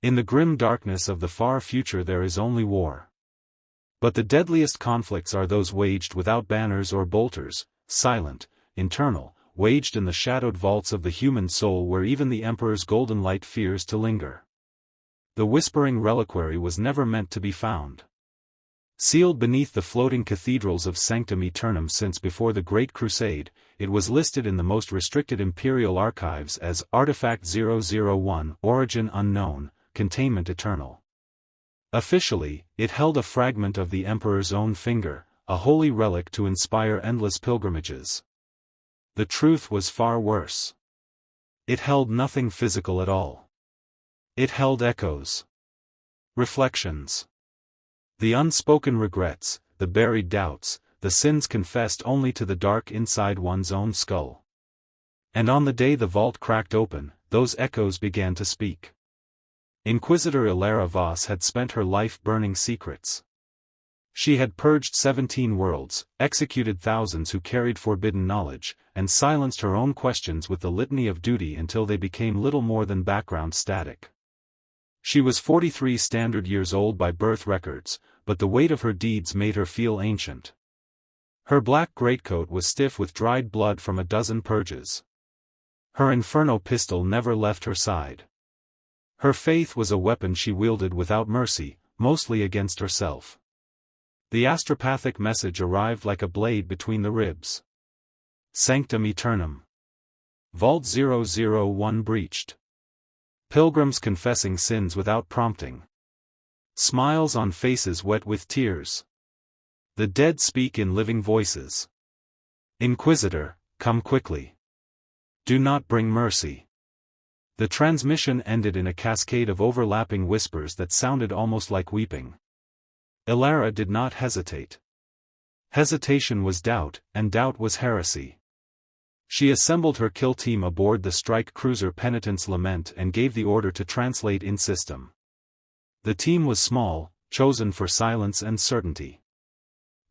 In the grim darkness of the far future there is only war. But the deadliest conflicts are those waged without banners or bolters, silent, internal, waged in the shadowed vaults of the human soul where even the Emperor's golden light fears to linger. The Whispering Reliquary was never meant to be found. Sealed beneath the floating cathedrals of Sanctum Aeternum since before the Great Crusade, it was listed in the most restricted Imperial archives as Artifact 001, Origin Unknown, Containment Eternal. Officially, it held a fragment of the Emperor's own finger, a holy relic to inspire endless pilgrimages. The truth was far worse. It held nothing physical at all. It held echoes. Reflections. The unspoken regrets, the buried doubts, the sins confessed only to the dark inside one's own skull. And on the day the vault cracked open, those echoes began to speak. Inquisitor Elara Voss had spent her life burning secrets. She had purged 17 worlds, executed thousands who carried forbidden knowledge, and silenced her own questions with the litany of duty until they became little more than background static. She was 43 standard years old by birth records, but the weight of her deeds made her feel ancient. Her black greatcoat was stiff with dried blood from a dozen purges. Her Inferno pistol never left her side. Her faith was a weapon she wielded without mercy, mostly against herself. The astropathic message arrived like a blade between the ribs. Sanctum Aeternum. Vault 001 breached. Pilgrims confessing sins without prompting. Smiles on faces wet with tears. The dead speak in living voices. Inquisitor, come quickly. Do not bring mercy. The transmission ended in a cascade of overlapping whispers that sounded almost like weeping. Elara did not hesitate. Hesitation was doubt, and doubt was heresy. She assembled her kill team aboard the strike cruiser Penitent's Lament and gave the order to translate in system. The team was small, chosen for silence and certainty.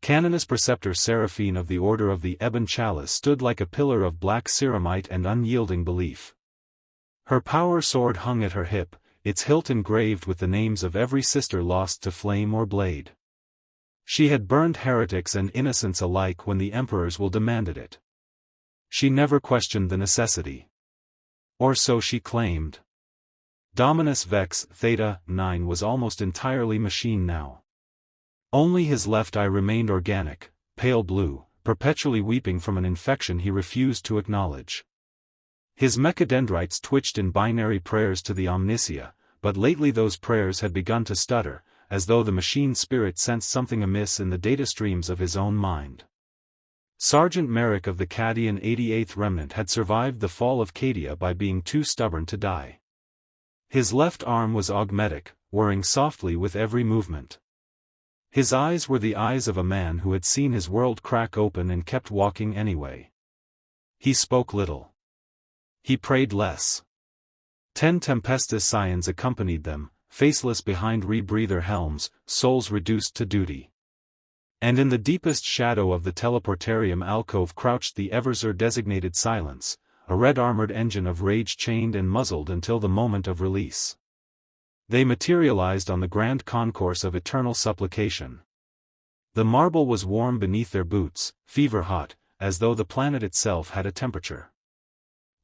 Canoness Preceptor Seraphine of the Order of the Ebon Chalice stood like a pillar of black ceramite and unyielding belief. Her power sword hung at her hip, its hilt engraved with the names of every sister lost to flame or blade. She had burned heretics and innocents alike when the Emperor's will demanded it. She never questioned the necessity. Or so she claimed. Dominus Vex Theta 9 was almost entirely machine now. Only his left eye remained organic, pale blue, perpetually weeping from an infection he refused to acknowledge. His mechadendrites twitched in binary prayers to the Omnisia, but lately those prayers had begun to stutter, as though the machine spirit sensed something amiss in the data streams of his own mind. Sergeant Merrick of the Cadian 88th Remnant had survived the fall of Cadia by being too stubborn to die. His left arm was augmetic, whirring softly with every movement. His eyes were the eyes of a man who had seen his world crack open and kept walking anyway. He spoke little. He prayed less. 10 Tempestus Scions accompanied them, faceless behind rebreather helms, souls reduced to duty. And in the deepest shadow of the teleportarium alcove crouched the Everzer-designated Silence, a red-armored engine of rage chained and muzzled until the moment of release. They materialized on the grand concourse of eternal supplication. The marble was warm beneath their boots, fever-hot, as though the planet itself had a temperature.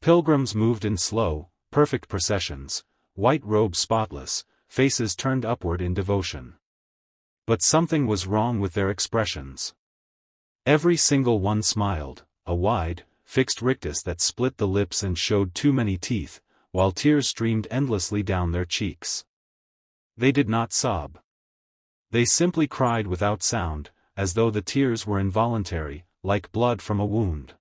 Pilgrims moved in slow, perfect processions, white robes spotless, faces turned upward in devotion. But something was wrong with their expressions. Every single one smiled, a wide, fixed rictus that split the lips and showed too many teeth, while tears streamed endlessly down their cheeks. They did not sob. They simply cried without sound, as though the tears were involuntary, like blood from a wound.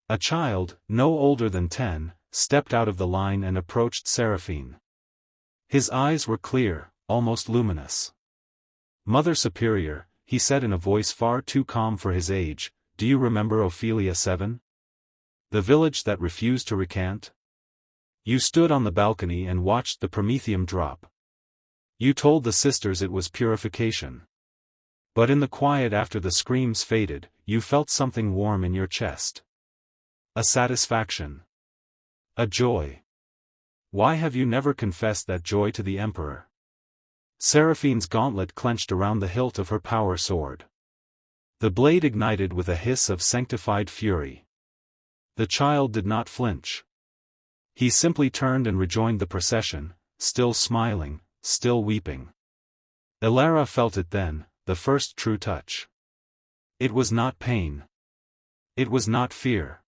A child, no older than 10, stepped out of the line and approached Seraphine. His eyes were clear, almost luminous. Mother Superior, he said in a voice far too calm for his age, do you remember Ophelia 7? The village that refused to recant? You stood on the balcony and watched the Prometheum drop. You told the sisters it was purification. But in the quiet after the screams faded, you felt something warm in your chest. A satisfaction. A joy. Why have you never confessed that joy to the Emperor? Seraphine's gauntlet clenched around the hilt of her power sword. The blade ignited with a hiss of sanctified fury. The child did not flinch. He simply turned and rejoined the procession, still smiling, still weeping. Elara felt it then, the first true touch. It was not pain. It was not fear.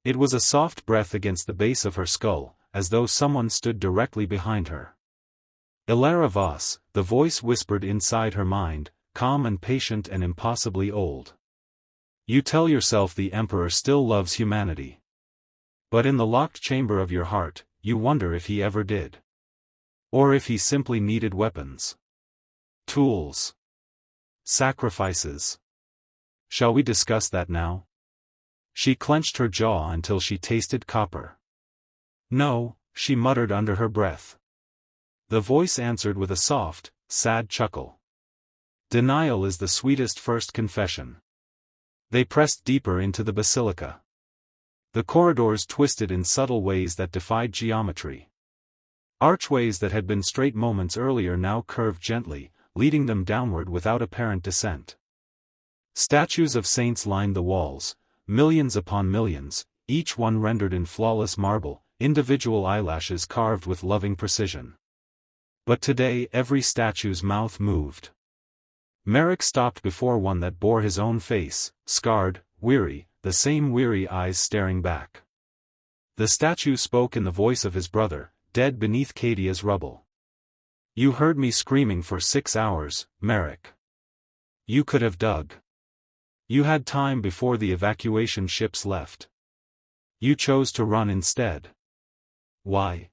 It was a soft breath against the base of her skull, as though someone stood directly behind her. Elara Voss, the voice whispered inside her mind, calm and patient and impossibly old. You tell yourself the Emperor still loves humanity. But in the locked chamber of your heart, you wonder if he ever did. Or if he simply needed weapons. Tools. Sacrifices. Shall we discuss that now? She clenched her jaw until she tasted copper. No, she muttered under her breath. The voice answered with a soft, sad chuckle. Denial is the sweetest first confession. They pressed deeper into the basilica. The corridors twisted in subtle ways that defied geometry. Archways that had been straight moments earlier now curved gently, leading them downward without apparent descent. Statues of saints lined the walls, millions upon millions, each one rendered in flawless marble, individual eyelashes carved with loving precision. But today every statue's mouth moved. Merrick stopped before one that bore his own face, scarred, weary, the same weary eyes staring back. The statue spoke in the voice of his brother, dead beneath Cadia's rubble. You heard me screaming for 6 hours, Merrick. You could have dug. You had time before the evacuation ships left. You chose to run instead. Why?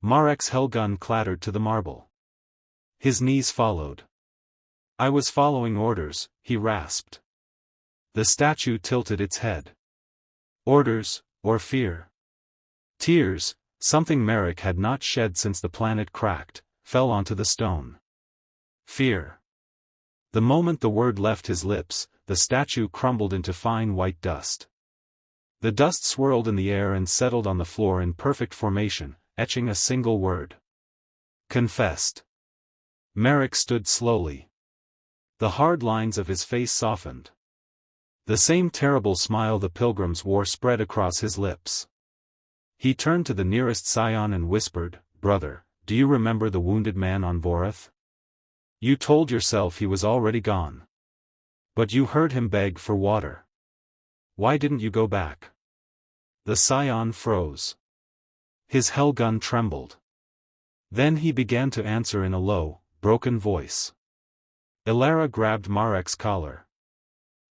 Marek's hellgun clattered to the marble. His knees followed. I was following orders, he rasped. The statue tilted its head. Orders, or fear? Tears, something Merrick had not shed since the planet cracked, fell onto the stone. Fear. The moment the word left his lips, the statue crumbled into fine white dust. The dust swirled in the air and settled on the floor in perfect formation, etching a single word. Confessed. Merrick stood slowly. The hard lines of his face softened. The same terrible smile the pilgrims wore spread across his lips. He turned to the nearest scion and whispered, Brother, do you remember the wounded man on Vorath? You told yourself he was already gone. But you heard him beg for water. Why didn't you go back? The scion froze. His hellgun trembled. Then he began to answer in a low, broken voice. Elara grabbed Marek's collar.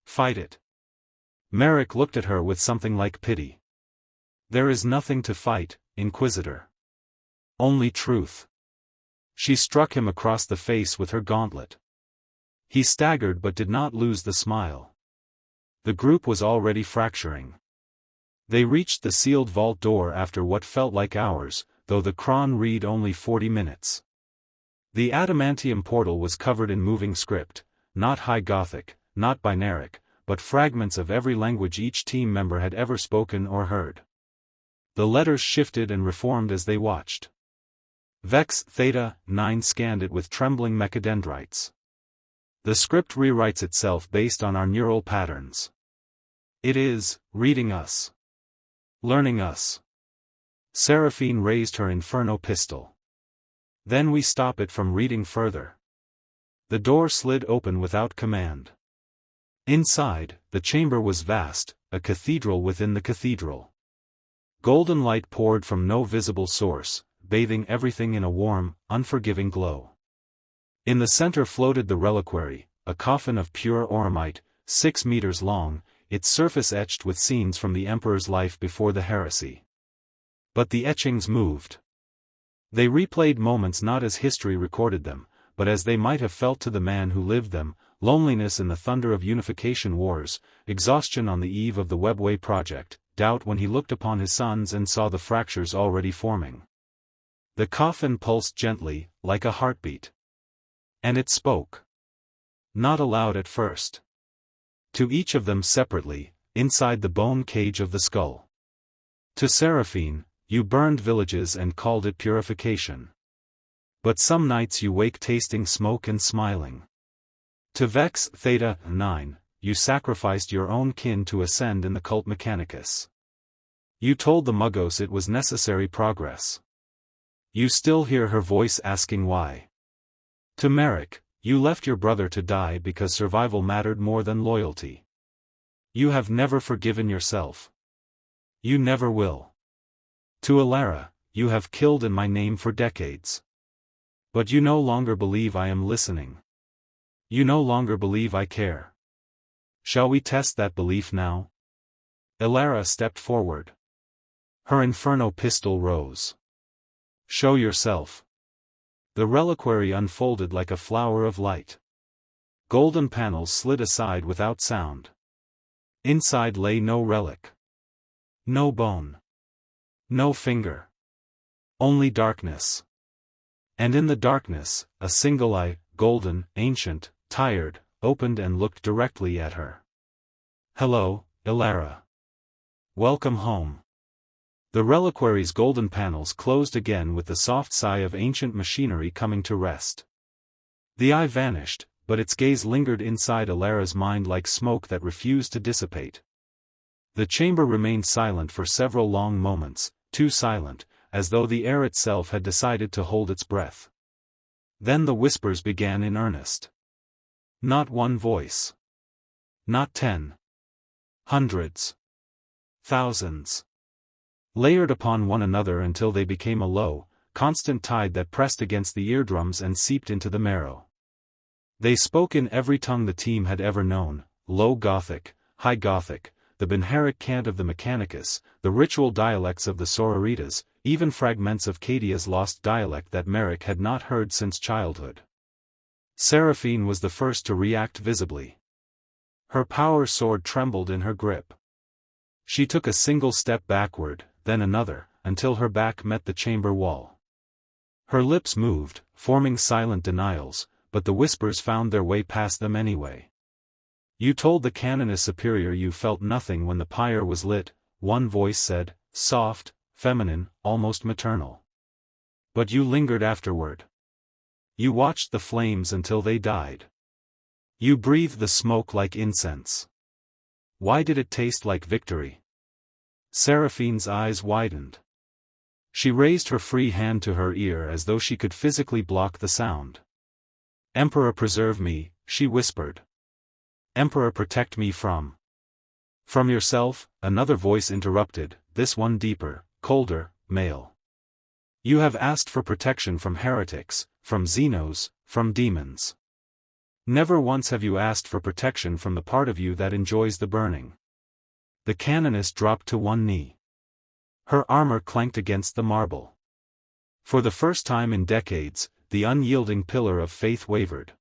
Fight it. Merrick looked at her with something like pity. There is nothing to fight, Inquisitor. Only truth. She struck him across the face with her gauntlet. He staggered but did not lose the smile. The group was already fracturing. They reached the sealed vault door after what felt like hours, though the cron read only 40 minutes. The adamantium portal was covered in moving script, not High Gothic, not binaric, but fragments of every language each team member had ever spoken or heard. The letters shifted and reformed as they watched. Vex Theta 9 scanned it with trembling mechadendrites. The script rewrites itself based on our neural patterns. It is, reading us. Learning us. Seraphine raised her inferno pistol. Then we stop it from reading further. The door slid open without command. Inside, the chamber was vast, a cathedral within the cathedral. Golden light poured from no visible source, bathing everything in a warm, unforgiving glow. In the center floated the reliquary, a coffin of pure oromite, 6 meters long, its surface etched with scenes from the Emperor's life before the heresy. But the etchings moved. They replayed moments not as history recorded them, but as they might have felt to the man who lived them, loneliness in the thunder of unification wars, exhaustion on the eve of the Webway project, doubt when he looked upon his sons and saw the fractures already forming. The coffin pulsed gently, like a heartbeat. And it spoke. Not aloud at first. To each of them separately, inside the bone cage of the skull. To Seraphine, You burned villages and called it purification. But some nights you wake tasting smoke and smiling. To vex Theta 9, you sacrificed your own kin to ascend in the cult Mechanicus. You told the Muggos it was necessary progress. You still hear her voice asking why. To Merrick, you left your brother to die because survival mattered more than loyalty. You have never forgiven yourself. You never will. To Elara, you have killed in my name for decades. But you no longer believe I am listening. You no longer believe I care. Shall we test that belief now? Elara stepped forward. Her Inferno pistol rose. Show yourself. The reliquary unfolded like a flower of light. Golden panels slid aside without sound. Inside lay no relic. No bone. No finger. Only darkness. And in the darkness, a single eye, golden, ancient, tired, opened and looked directly at her. Hello, Elara. Welcome home. The reliquary's golden panels closed again with the soft sigh of ancient machinery coming to rest. The eye vanished, but its gaze lingered inside Elara's mind like smoke that refused to dissipate. The chamber remained silent for several long moments, too silent, as though the air itself had decided to hold its breath. Then the whispers began in earnest. Not one voice. Not 10. Hundreds. Thousands. Layered upon one another until they became a low, constant tide that pressed against the eardrums and seeped into the marrow. They spoke in every tongue the team had ever known, Low Gothic, High Gothic, the Benheric cant of the Mechanicus, the ritual dialects of the Sororitas, even fragments of Cadia's lost dialect that Merrick had not heard since childhood. Seraphine was the first to react visibly. Her power sword trembled in her grip. She took a single step backward, then another, until her back met the chamber wall. Her lips moved, forming silent denials, but the whispers found their way past them anyway. You told the Canoness Superior you felt nothing when the pyre was lit, one voice said, soft, feminine, almost maternal. But you lingered afterward. You watched the flames until they died. You breathed the smoke like incense. Why did it taste like victory? Seraphine's eyes widened. She raised her free hand to her ear as though she could physically block the sound. Emperor preserve me, she whispered. Emperor protect me from. From yourself, another voice interrupted, this one deeper, colder, male. You have asked for protection from heretics, from xenos, from demons. Never once have you asked for protection from the part of you that enjoys the burning. The Canoness dropped to one knee. Her armor clanked against the marble. For the first time in decades, the unyielding pillar of faith wavered.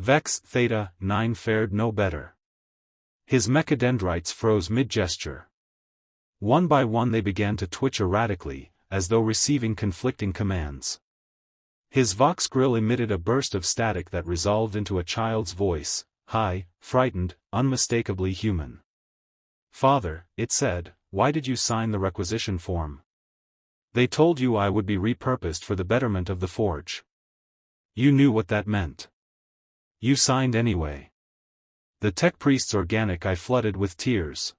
Vex Theta 9 fared no better. His mechadendrites froze mid-gesture. One by one they began to twitch erratically, as though receiving conflicting commands. His vox grill emitted a burst of static that resolved into a child's voice, high, frightened, unmistakably human. Father, it said, why did you sign the requisition form? They told you I would be repurposed for the betterment of the forge. You knew what that meant. You signed anyway. The tech priest's organic eye flooded with tears.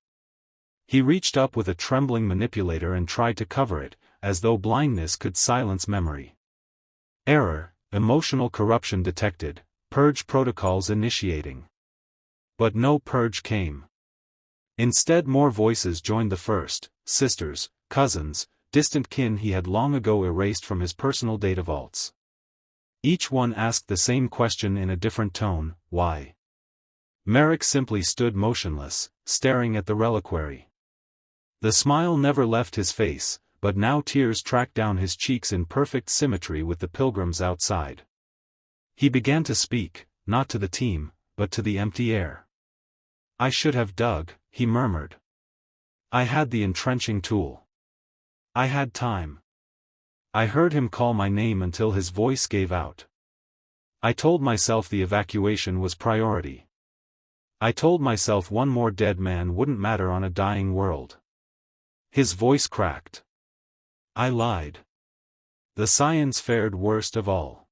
He reached up with a trembling manipulator and tried to cover it, as though blindness could silence memory. Error, emotional corruption detected, purge protocols initiating. But no purge came. Instead more voices joined the first, sisters, cousins, distant kin he had long ago erased from his personal data vaults. Each one asked the same question in a different tone, why? Merrick simply stood motionless, staring at the reliquary. The smile never left his face, but now tears tracked down his cheeks in perfect symmetry with the pilgrims outside. He began to speak, not to the team, but to the empty air. I should have dug, he murmured. I had the entrenching tool. I had time. I heard him call my name until his voice gave out. I told myself the evacuation was priority. I told myself one more dead man wouldn't matter on a dying world. His voice cracked. I lied. The Scions fared worst of all.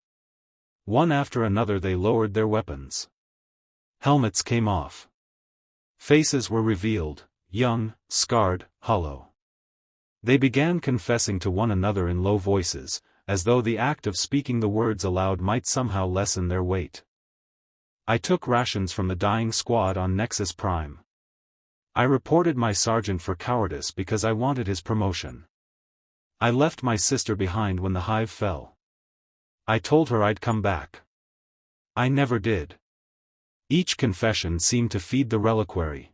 One after another they lowered their weapons. Helmets came off. Faces were revealed, young, scarred, hollow. They began confessing to one another in low voices, as though the act of speaking the words aloud might somehow lessen their weight. I took rations from the dying squad on Nexus Prime. I reported my sergeant for cowardice because I wanted his promotion. I left my sister behind when the hive fell. I told her I'd come back. I never did. Each confession seemed to feed the reliquary.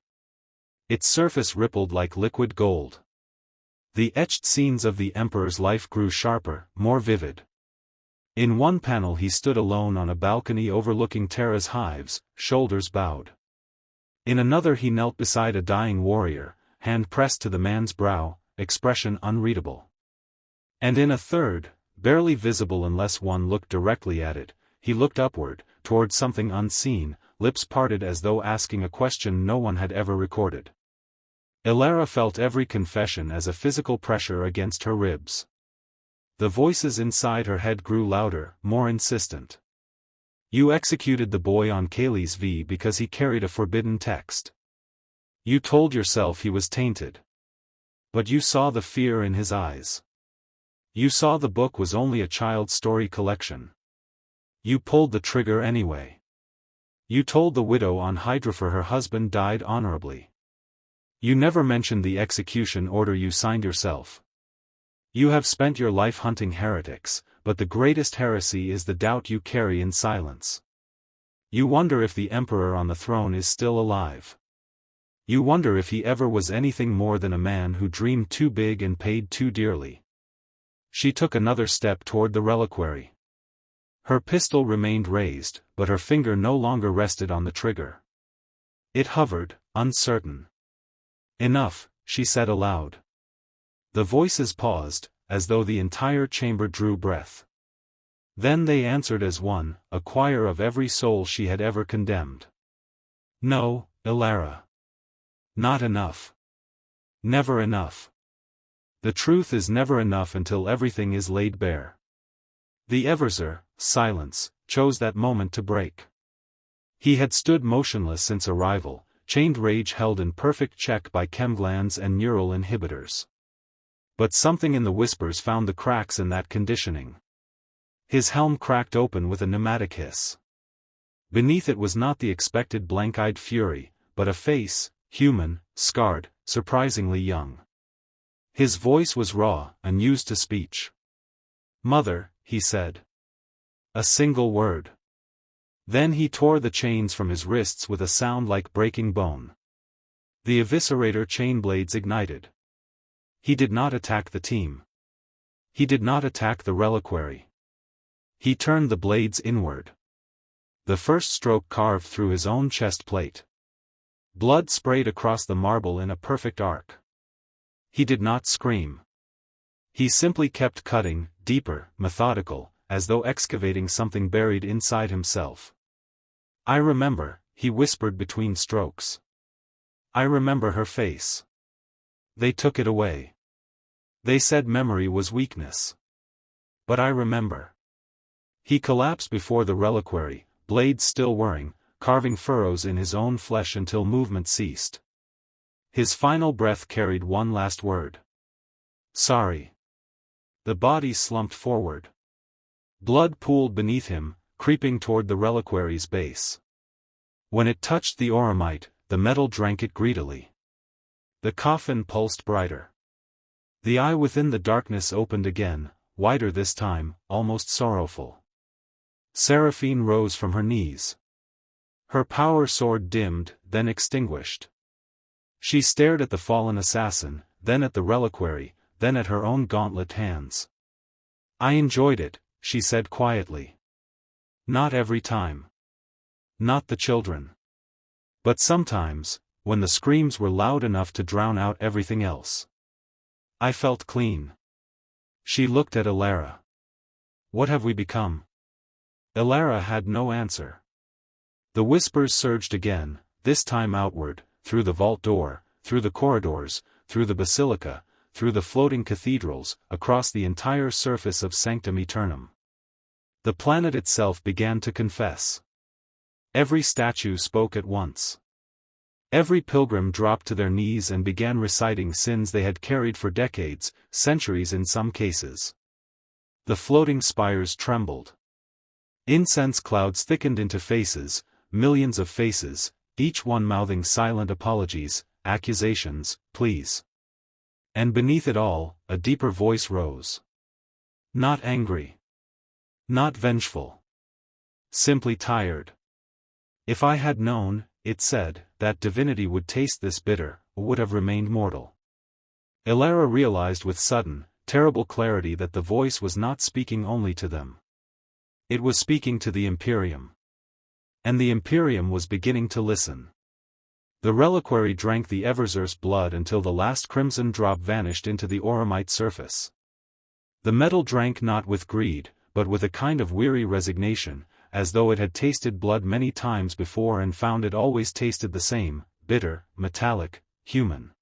Its surface rippled like liquid gold. The etched scenes of the Emperor's life grew sharper, more vivid. In one panel he stood alone on a balcony overlooking Terra's hives, shoulders bowed. In another he knelt beside a dying warrior, hand pressed to the man's brow, expression unreadable. And in a third, barely visible unless one looked directly at it, he looked upward, toward something unseen, lips parted as though asking a question no one had ever recorded. Elara felt every confession as a physical pressure against her ribs. The voices inside her head grew louder, more insistent. You executed the boy on Kaylee's V because he carried a forbidden text. You told yourself he was tainted. But you saw the fear in his eyes. You saw the book was only a child's story collection. You pulled the trigger anyway. You told the widow on Hydrafor her husband died honorably. You never mentioned the execution order you signed yourself. You have spent your life hunting heretics, but the greatest heresy is the doubt you carry in silence. You wonder if the Emperor on the throne is still alive. You wonder if he ever was anything more than a man who dreamed too big and paid too dearly. She took another step toward the reliquary. Her pistol remained raised, but her finger no longer rested on the trigger. It hovered, uncertain. Enough, she said aloud. The voices paused, as though the entire chamber drew breath. Then they answered as one, a choir of every soul she had ever condemned. No, Elara. Not enough. Never enough. The truth is never enough until everything is laid bare. The Everser, silence, chose that moment to break. He had stood motionless since arrival, chained rage held in perfect check by chemglands and neural inhibitors. But something in the whispers found the cracks in that conditioning. His helm cracked open with a pneumatic hiss. Beneath it was not the expected blank-eyed fury, but a face, human, scarred, surprisingly young. His voice was raw, unused to speech. "Mother," he said. A single word. Then he tore the chains from his wrists with a sound like breaking bone. The eviscerator chain blades ignited. He did not attack the team. He did not attack the reliquary. He turned the blades inward. The first stroke carved through his own chest plate. Blood sprayed across the marble in a perfect arc. He did not scream. He simply kept cutting, deeper, methodical, as though excavating something buried inside himself. "I remember," he whispered between strokes. "I remember her face. They took it away. They said memory was weakness. But I remember." He collapsed before the reliquary, blades still whirring, carving furrows in his own flesh until movement ceased. His final breath carried one last word. "Sorry." The body slumped forward. Blood pooled beneath him, creeping toward the reliquary's base. When it touched the auramite, the metal drank it greedily. The coffin pulsed brighter. The eye within the darkness opened again, wider this time, almost sorrowful. Seraphine rose from her knees. Her power sword dimmed, then extinguished. She stared at the fallen assassin, then at the reliquary, then at her own gauntlet hands. "I enjoyed it," she said quietly. "Not every time. Not the children. But sometimes, when the screams were loud enough to drown out everything else. I felt clean." She looked at Elara. "What have we become?" Elara had no answer. The whispers surged again, this time outward, through the vault door, through the corridors, through the basilica, through the floating cathedrals, across the entire surface of Sanctum Aeternum. The planet itself began to confess. Every statue spoke at once. Every pilgrim dropped to their knees and began reciting sins they had carried for decades, centuries in some cases. The floating spires trembled. Incense clouds thickened into faces, millions of faces, each one mouthing silent apologies, accusations, pleas. And beneath it all, a deeper voice rose. Not angry. Not vengeful. Simply tired. If I had known, it said, that divinity would taste this bitter, would have remained mortal. Elara realized with sudden, terrible clarity that the voice was not speaking only to them. It was speaking to the Imperium. And the Imperium was beginning to listen. The reliquary drank the Everzer's blood until the last crimson drop vanished into the Oromite surface. The metal drank not with greed, but with a kind of weary resignation, as though it had tasted blood many times before and found it always tasted the same, bitter, metallic, human.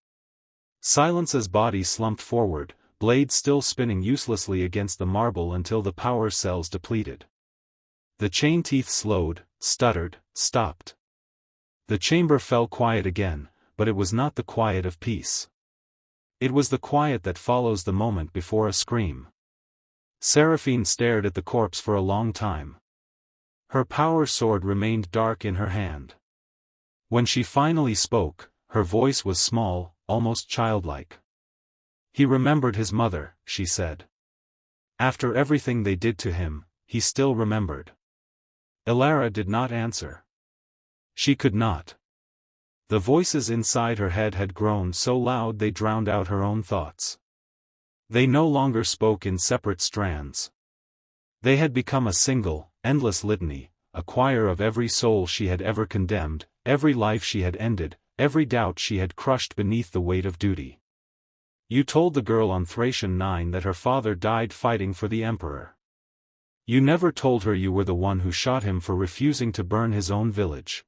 Silence's body slumped forward, blades still spinning uselessly against the marble until the power cells depleted. The chain teeth slowed, stuttered, stopped. The chamber fell quiet again, but it was not the quiet of peace. It was the quiet that follows the moment before a scream. Seraphine stared at the corpse for a long time. Her power sword remained dark in her hand. When she finally spoke, her voice was small, almost childlike. He remembered his mother, she said. After everything they did to him, he still remembered. Elara did not answer. She could not. The voices inside her head had grown so loud they drowned out her own thoughts. They no longer spoke in separate strands. They had become a single, endless litany, a choir of every soul she had ever condemned, every life she had ended, every doubt she had crushed beneath the weight of duty. You told the girl on Thracian 9 that her father died fighting for the Emperor. You never told her you were the one who shot him for refusing to burn his own village.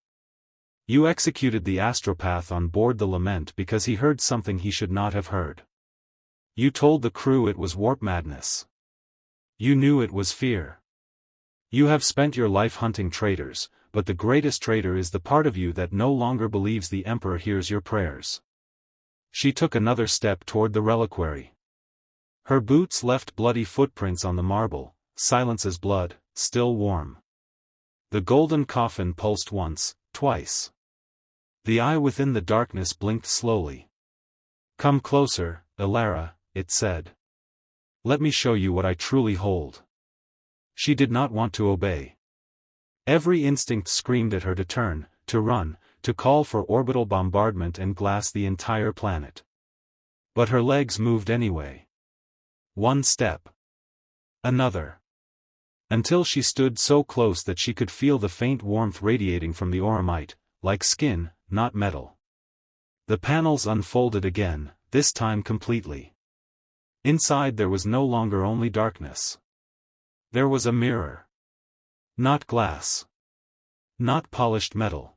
You executed the astropath on board the Lament because he heard something he should not have heard. You told the crew it was warp madness. You knew it was fear. You have spent your life hunting traitors, but the greatest traitor is the part of you that no longer believes the Emperor hears your prayers. She took another step toward the reliquary. Her boots left bloody footprints on the marble, Silence's blood, still warm. The golden coffin pulsed once, twice. The eye within the darkness blinked slowly. Come closer, Elara, it said. Let me show you what I truly hold. She did not want to obey. Every instinct screamed at her to turn, to run, to call for orbital bombardment and glass the entire planet. But her legs moved anyway. One step. Another. Until she stood so close that she could feel the faint warmth radiating from the Oromite, like skin, not metal. The panels unfolded again, this time completely. Inside there was no longer only darkness. There was a mirror. Not glass. Not polished metal.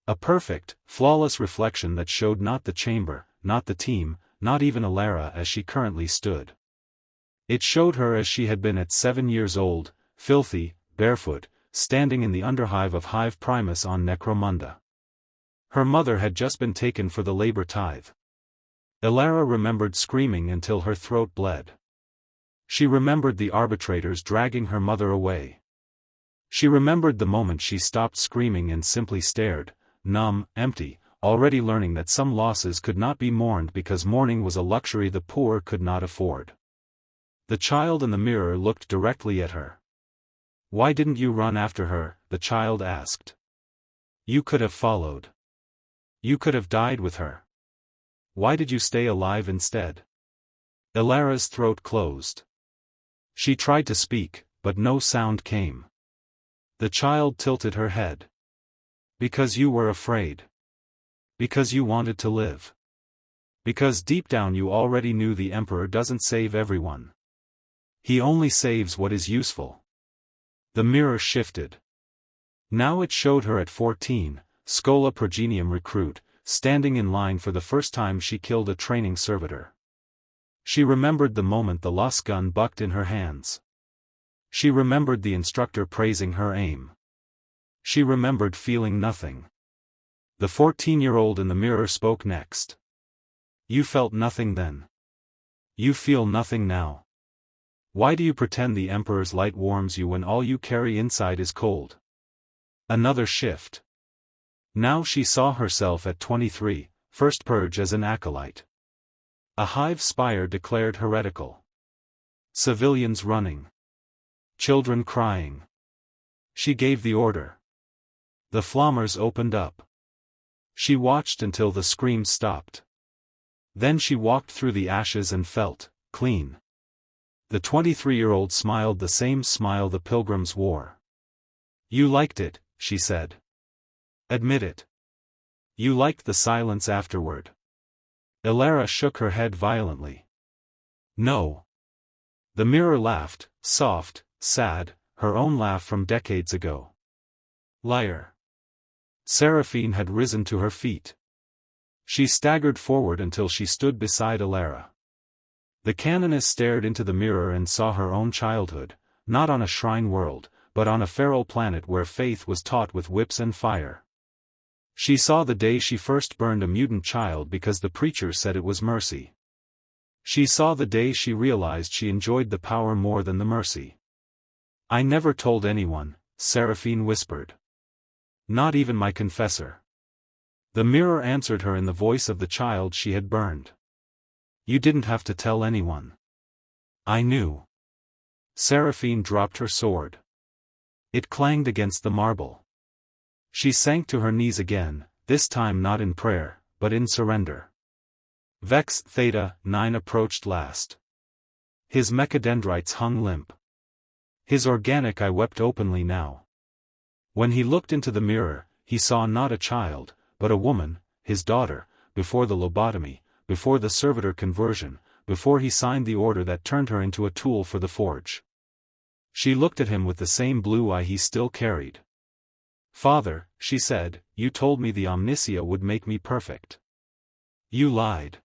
A perfect, flawless reflection that showed not the chamber, not the team, not even Elara as she currently stood. It showed her as she had been at 7 years old, filthy, barefoot, standing in the underhive of Hive Primus on Necromunda. Her mother had just been taken for the labor tithe. Elara remembered screaming until her throat bled. She remembered the arbitrators dragging her mother away. She remembered the moment she stopped screaming and simply stared, numb, empty, already learning that some losses could not be mourned because mourning was a luxury the poor could not afford. The child in the mirror looked directly at her. Why didn't you run after her? The child asked. You could have followed. You could have died with her. Why did you stay alive instead? Elara's throat closed. She tried to speak, but no sound came. The child tilted her head. Because you were afraid. Because you wanted to live. Because deep down you already knew the Emperor doesn't save everyone. He only saves what is useful. The mirror shifted. Now it showed her at 14, Scola Progenium recruit, standing in line for the first time she killed a training servitor. She remembered the moment the lost gun bucked in her hands. She remembered the instructor praising her aim. She remembered feeling nothing. The 14-year-old in the mirror spoke next. You felt nothing then. You feel nothing now. Why do you pretend the Emperor's light warms you when all you carry inside is cold? Another shift. Now she saw herself at 23, first purge as an acolyte. A hive spire declared heretical. Civilians running. Children crying. She gave the order. The flammers opened up. She watched until the screams stopped. Then she walked through the ashes and felt clean. The 23-year-old smiled the same smile the pilgrims wore. You liked it, she said. Admit it. You liked the silence afterward. Elara shook her head violently. No. The mirror laughed, soft, sad, her own laugh from decades ago. Liar. Seraphine had risen to her feet. She staggered forward until she stood beside Elara. The canoness stared into the mirror and saw her own childhood, not on a shrine world, but on a feral planet where faith was taught with whips and fire. She saw the day she first burned a mutant child because the preacher said it was mercy. She saw the day she realized she enjoyed the power more than the mercy. I never told anyone, Seraphine whispered. Not even my confessor. The mirror answered her in the voice of the child she had burned. You didn't have to tell anyone. I knew. Seraphine dropped her sword. It clanged against the marble. She sank to her knees again, this time not in prayer, but in surrender. Vex Theta 9 approached last. His mechadendrites hung limp. His organic eye wept openly now. When he looked into the mirror, he saw not a child, but a woman, his daughter, before the lobotomy, before the servitor conversion, before he signed the order that turned her into a tool for the forge. She looked at him with the same blue eye he still carried. Father, she said, you told me the Omnicia would make me perfect. You lied.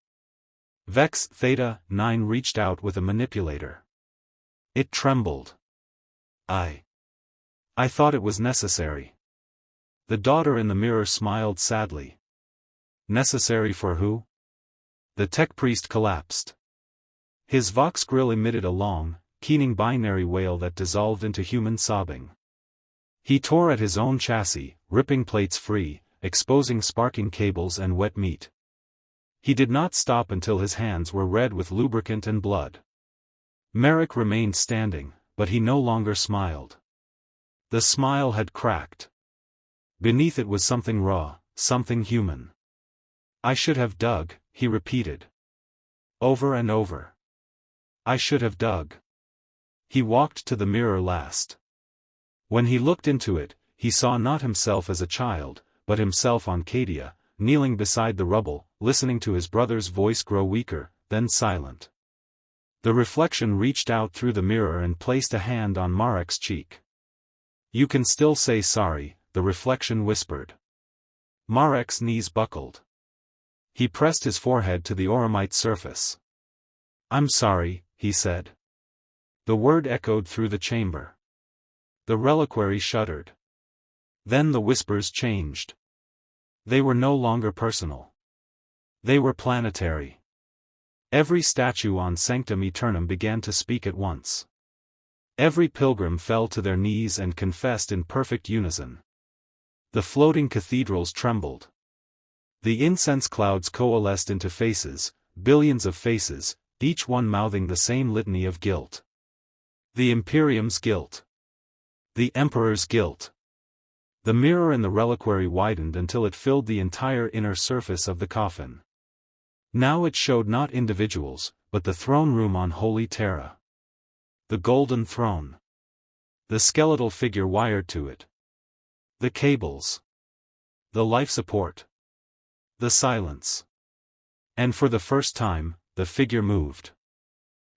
Vex Theta 9 reached out with a manipulator. It trembled. I thought it was necessary. The daughter in the mirror smiled sadly. Necessary for who? The tech priest collapsed. His vox grill emitted a long, keening binary wail that dissolved into human sobbing. He tore at his own chassis, ripping plates free, exposing sparking cables and wet meat. He did not stop until his hands were red with lubricant and blood. Merrick remained standing, but he no longer smiled. The smile had cracked. Beneath it was something raw, something human. I should have dug, he repeated. Over and over. I should have dug. He walked to the mirror last. When he looked into it, he saw not himself as a child, but himself on Cadia, kneeling beside the rubble, listening to his brother's voice grow weaker, then silent. The reflection reached out through the mirror and placed a hand on Marek's cheek. You can still say sorry, the reflection whispered. Marek's knees buckled. He pressed his forehead to the auramite surface. I'm sorry, he said. The word echoed through the chamber. The reliquary shuddered. Then the whispers changed. They were no longer personal. They were planetary. Every statue on Sanctum Aeternum began to speak at once. Every pilgrim fell to their knees and confessed in perfect unison. The floating cathedrals trembled. The incense clouds coalesced into faces, billions of faces, each one mouthing the same litany of guilt. The Imperium's guilt. The Emperor's guilt. The mirror in the reliquary widened until it filled the entire inner surface of the coffin. Now it showed not individuals, but the throne room on Holy Terra. The golden throne. The skeletal figure wired to it. The cables. The life support. The silence. And for the first time, the figure moved.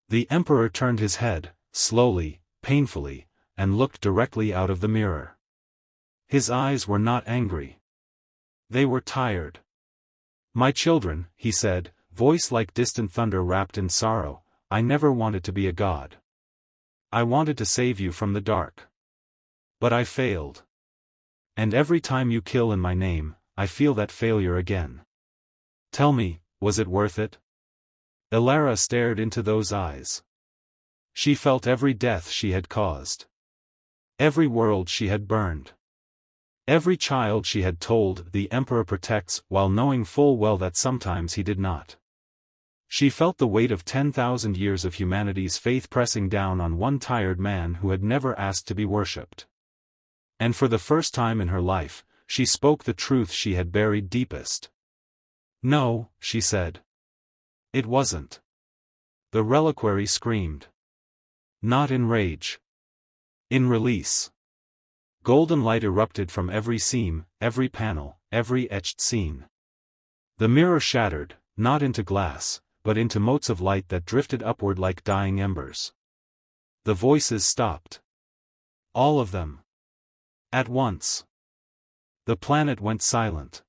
The Emperor turned his head, slowly, painfully, and looked directly out of the mirror. His eyes were not angry. They were tired. My children, he said, voice like distant thunder wrapped in sorrow, "I never wanted to be a god. I wanted to save you from the dark. But I failed. And every time you kill in my name, I feel that failure again. Tell me, was it worth it?" Elara stared into those eyes. She felt every death she had caused. Every world she had burned. Every child she had told the Emperor protects while knowing full well that sometimes he did not. She felt the weight of 10,000 years of humanity's faith pressing down on one tired man who had never asked to be worshipped. And for the first time in her life, she spoke the truth she had buried deepest. "No," she said. "It wasn't." The reliquary screamed. Not in rage. In release. Golden light erupted from every seam, every panel, every etched scene. The mirror shattered, not into glass, but into motes of light that drifted upward like dying embers. The voices stopped. All of them. At once. The planet went silent.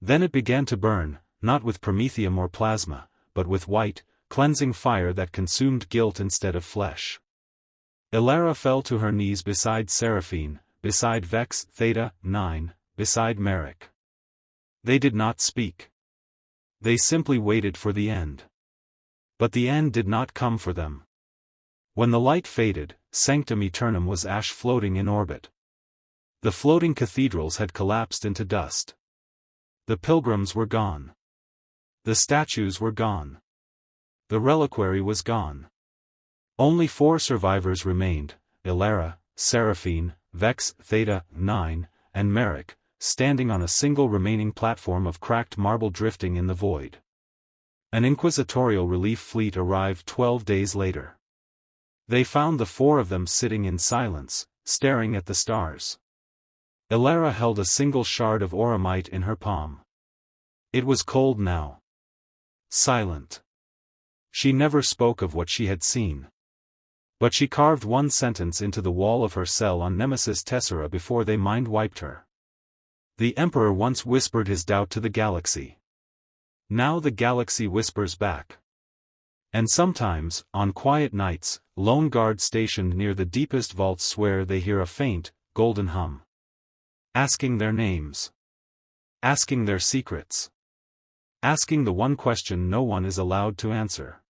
Then it began to burn, not with promethium or plasma, but with white, cleansing fire that consumed guilt instead of flesh. Elara fell to her knees beside Seraphine, beside Vex Theta 9, beside Merrick. They did not speak. They simply waited for the end. But the end did not come for them. When the light faded, Sanctum Aeternum was ash floating in orbit. The floating cathedrals had collapsed into dust. The pilgrims were gone. The statues were gone. The reliquary was gone. Only 4 survivors remained, Elara, Seraphine, Vex Theta 9, and Merrick, standing on a single remaining platform of cracked marble drifting in the void. An inquisitorial relief fleet arrived 12 days later. They found the 4 of them sitting in silence, staring at the stars. Elara held a single shard of auramite in her palm. It was cold now. Silent. She never spoke of what she had seen. But she carved one sentence into the wall of her cell on Nemesis Tessera before they mind-wiped her. The Emperor once whispered his doubt to the galaxy. Now the galaxy whispers back. And sometimes, on quiet nights, lone guards stationed near the deepest vaults swear they hear a faint, golden hum. Asking their names. Asking their secrets. Asking the one question no one is allowed to answer.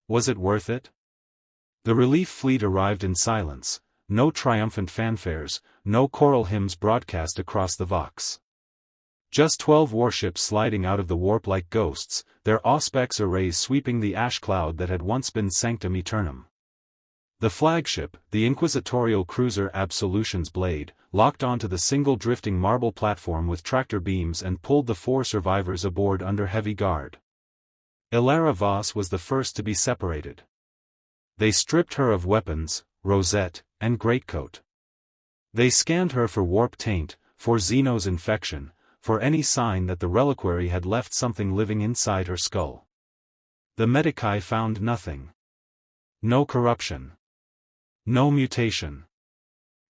Was it worth it? The relief fleet arrived in silence, no triumphant fanfares, no choral hymns broadcast across the Vox. Just 12 warships sliding out of the warp like ghosts, their auspex arrays sweeping the ash cloud that had once been Sanctum Aeternum. The flagship, the inquisitorial cruiser Absolution's Blade, locked onto the single drifting marble platform with tractor beams and pulled the 4 survivors aboard under heavy guard. Elara Voss was the first to be separated. They stripped her of weapons, rosette, and greatcoat. They scanned her for warp taint, for xenos infection, for any sign that the reliquary had left something living inside her skull. The medici found nothing. No corruption. No mutation.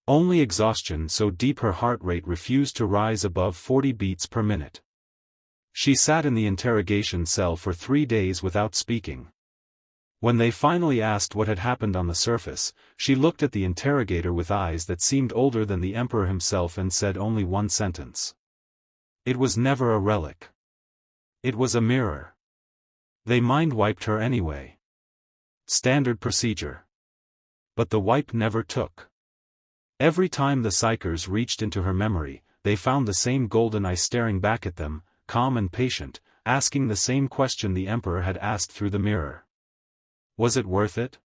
Only exhaustion so deep her heart rate refused to rise above 40 beats per minute. She sat in the interrogation cell for 3 days without speaking. When they finally asked what had happened on the surface, she looked at the interrogator with eyes that seemed older than the Emperor himself and said only one sentence. It was never a relic. It was a mirror. They mind-wiped her anyway. Standard procedure. But the wipe never took. Every time the psychers reached into her memory, they found the same golden eye staring back at them, calm and patient, asking the same question the Emperor had asked through the mirror. Was it worth it?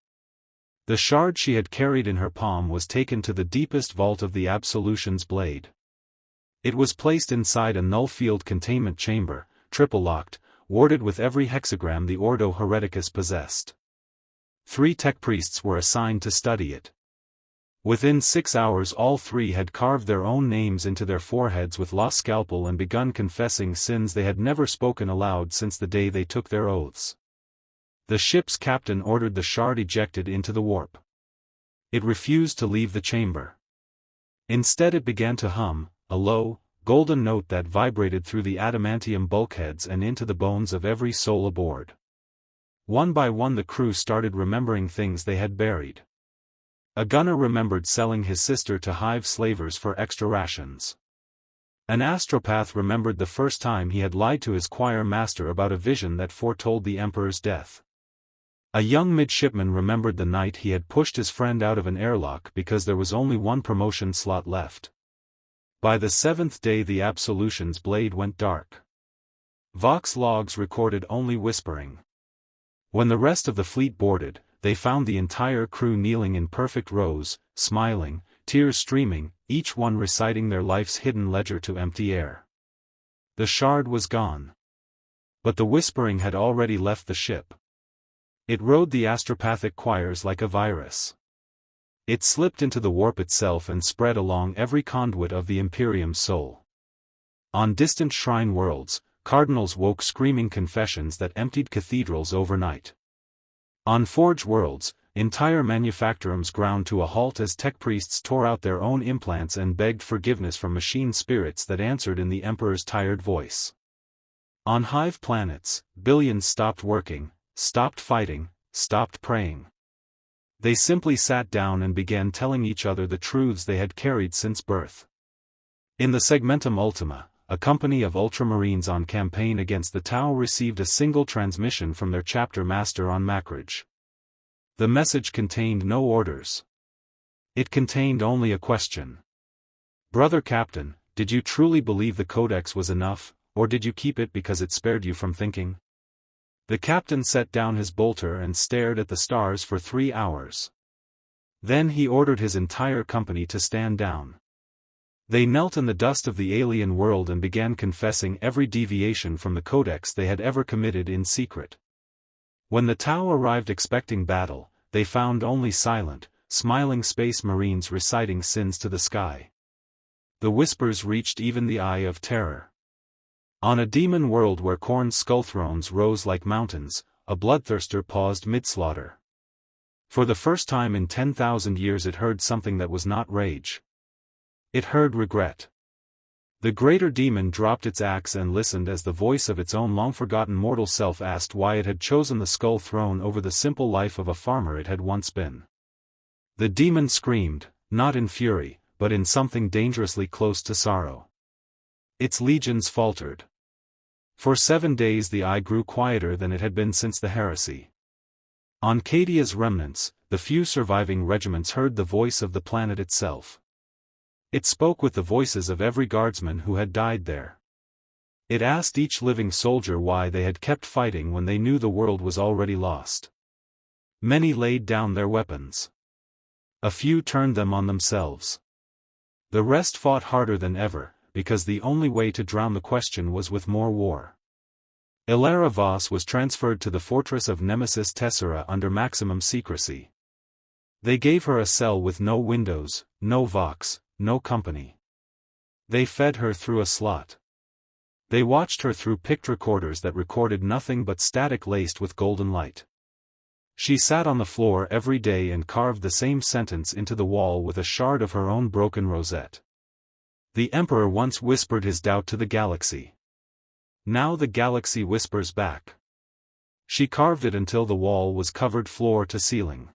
The shard she had carried in her palm was taken to the deepest vault of the Absolution's Blade. It was placed inside a null-field containment chamber, triple-locked, warded with every hexagram the Ordo Hereticus possessed. 3 tech priests were assigned to study it. Within 6 hours all 3 had carved their own names into their foreheads with lost scalpel and begun confessing sins they had never spoken aloud since the day they took their oaths. The ship's captain ordered the shard ejected into the warp. It refused to leave the chamber. Instead it began to hum, a low, golden note that vibrated through the adamantium bulkheads and into the bones of every soul aboard. One by one the crew started remembering things they had buried. A gunner remembered selling his sister to hive slavers for extra rations. An astropath remembered the first time he had lied to his choir master about a vision that foretold the Emperor's death. A young midshipman remembered the night he had pushed his friend out of an airlock because there was only one promotion slot left. By the 7th day the Absolution's blade went dark. Vox logs recorded only whispering. When the rest of the fleet boarded, they found the entire crew kneeling in perfect rows, smiling, tears streaming, each one reciting their life's hidden ledger to empty air. The shard was gone. But the whispering had already left the ship. It rode the astropathic choirs like a virus. It slipped into the warp itself and spread along every conduit of the Imperium's soul. On distant shrine worlds, cardinals woke screaming confessions that emptied cathedrals overnight. On forge worlds, entire manufactorums ground to a halt as tech priests tore out their own implants and begged forgiveness from machine spirits that answered in the Emperor's tired voice. On hive planets, billions stopped working, stopped fighting, stopped praying. They simply sat down and began telling each other the truths they had carried since birth. In the Segmentum Ultima, a company of ultramarines on campaign against the Tau received a single transmission from their chapter master on Macridge. The message contained no orders. It contained only a question. Brother Captain, did you truly believe the Codex was enough, or did you keep it because it spared you from thinking? The captain set down his bolter and stared at the stars for 3 hours. Then he ordered his entire company to stand down. They knelt in the dust of the alien world and began confessing every deviation from the Codex they had ever committed in secret. When the Tau arrived expecting battle, they found only silent, smiling space marines reciting sins to the sky. The whispers reached even the Eye of Terror. On a demon world where Khorne's skull thrones rose like mountains, a bloodthirster paused mid-slaughter. For the first time in 10,000 years it heard something that was not rage. It heard regret. The greater demon dropped its axe and listened as the voice of its own long-forgotten mortal self asked why it had chosen the skull throne over the simple life of a farmer it had once been. The demon screamed, not in fury, but in something dangerously close to sorrow. Its legions faltered. For 7 days the eye grew quieter than it had been since the heresy. On Cadia's remnants, the few surviving regiments heard the voice of the planet itself. It spoke with the voices of every guardsman who had died there. It asked each living soldier why they had kept fighting when they knew the world was already lost. Many laid down their weapons. A few turned them on themselves. The rest fought harder than ever, because the only way to drown the question was with more war. Elara Voss was transferred to the fortress of Nemesis Tessera under maximum secrecy. They gave her a cell with no windows, no Vox, no company. They fed her through a slot. They watched her through picked recorders that recorded nothing but static laced with golden light. She sat on the floor every day and carved the same sentence into the wall with a shard of her own broken rosette. The Emperor once whispered his doubt to the galaxy. Now the galaxy whispers back. She carved it until the wall was covered floor to ceiling.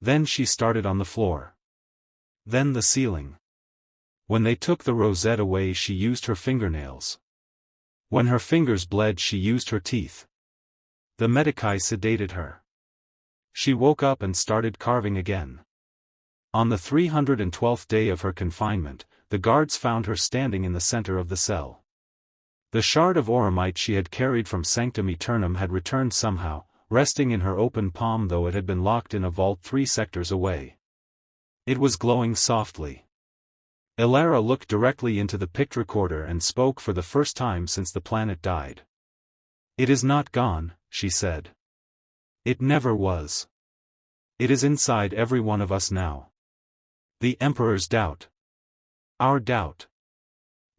Then she started on the floor. Then the ceiling. When they took the rosette away she used her fingernails. When her fingers bled she used her teeth. The medici sedated her. She woke up and started carving again. On the 312th day of her confinement, the guards found her standing in the center of the cell. The shard of oromite she had carried from Sanctum Aeternum had returned somehow, resting in her open palm though it had been locked in a vault 3 sectors away. It was glowing softly. Elara looked directly into the picked recorder and spoke for the first time since the planet died. "It is not gone," she said. "It never was. It is inside every one of us now. The Emperor's doubt. Our doubt.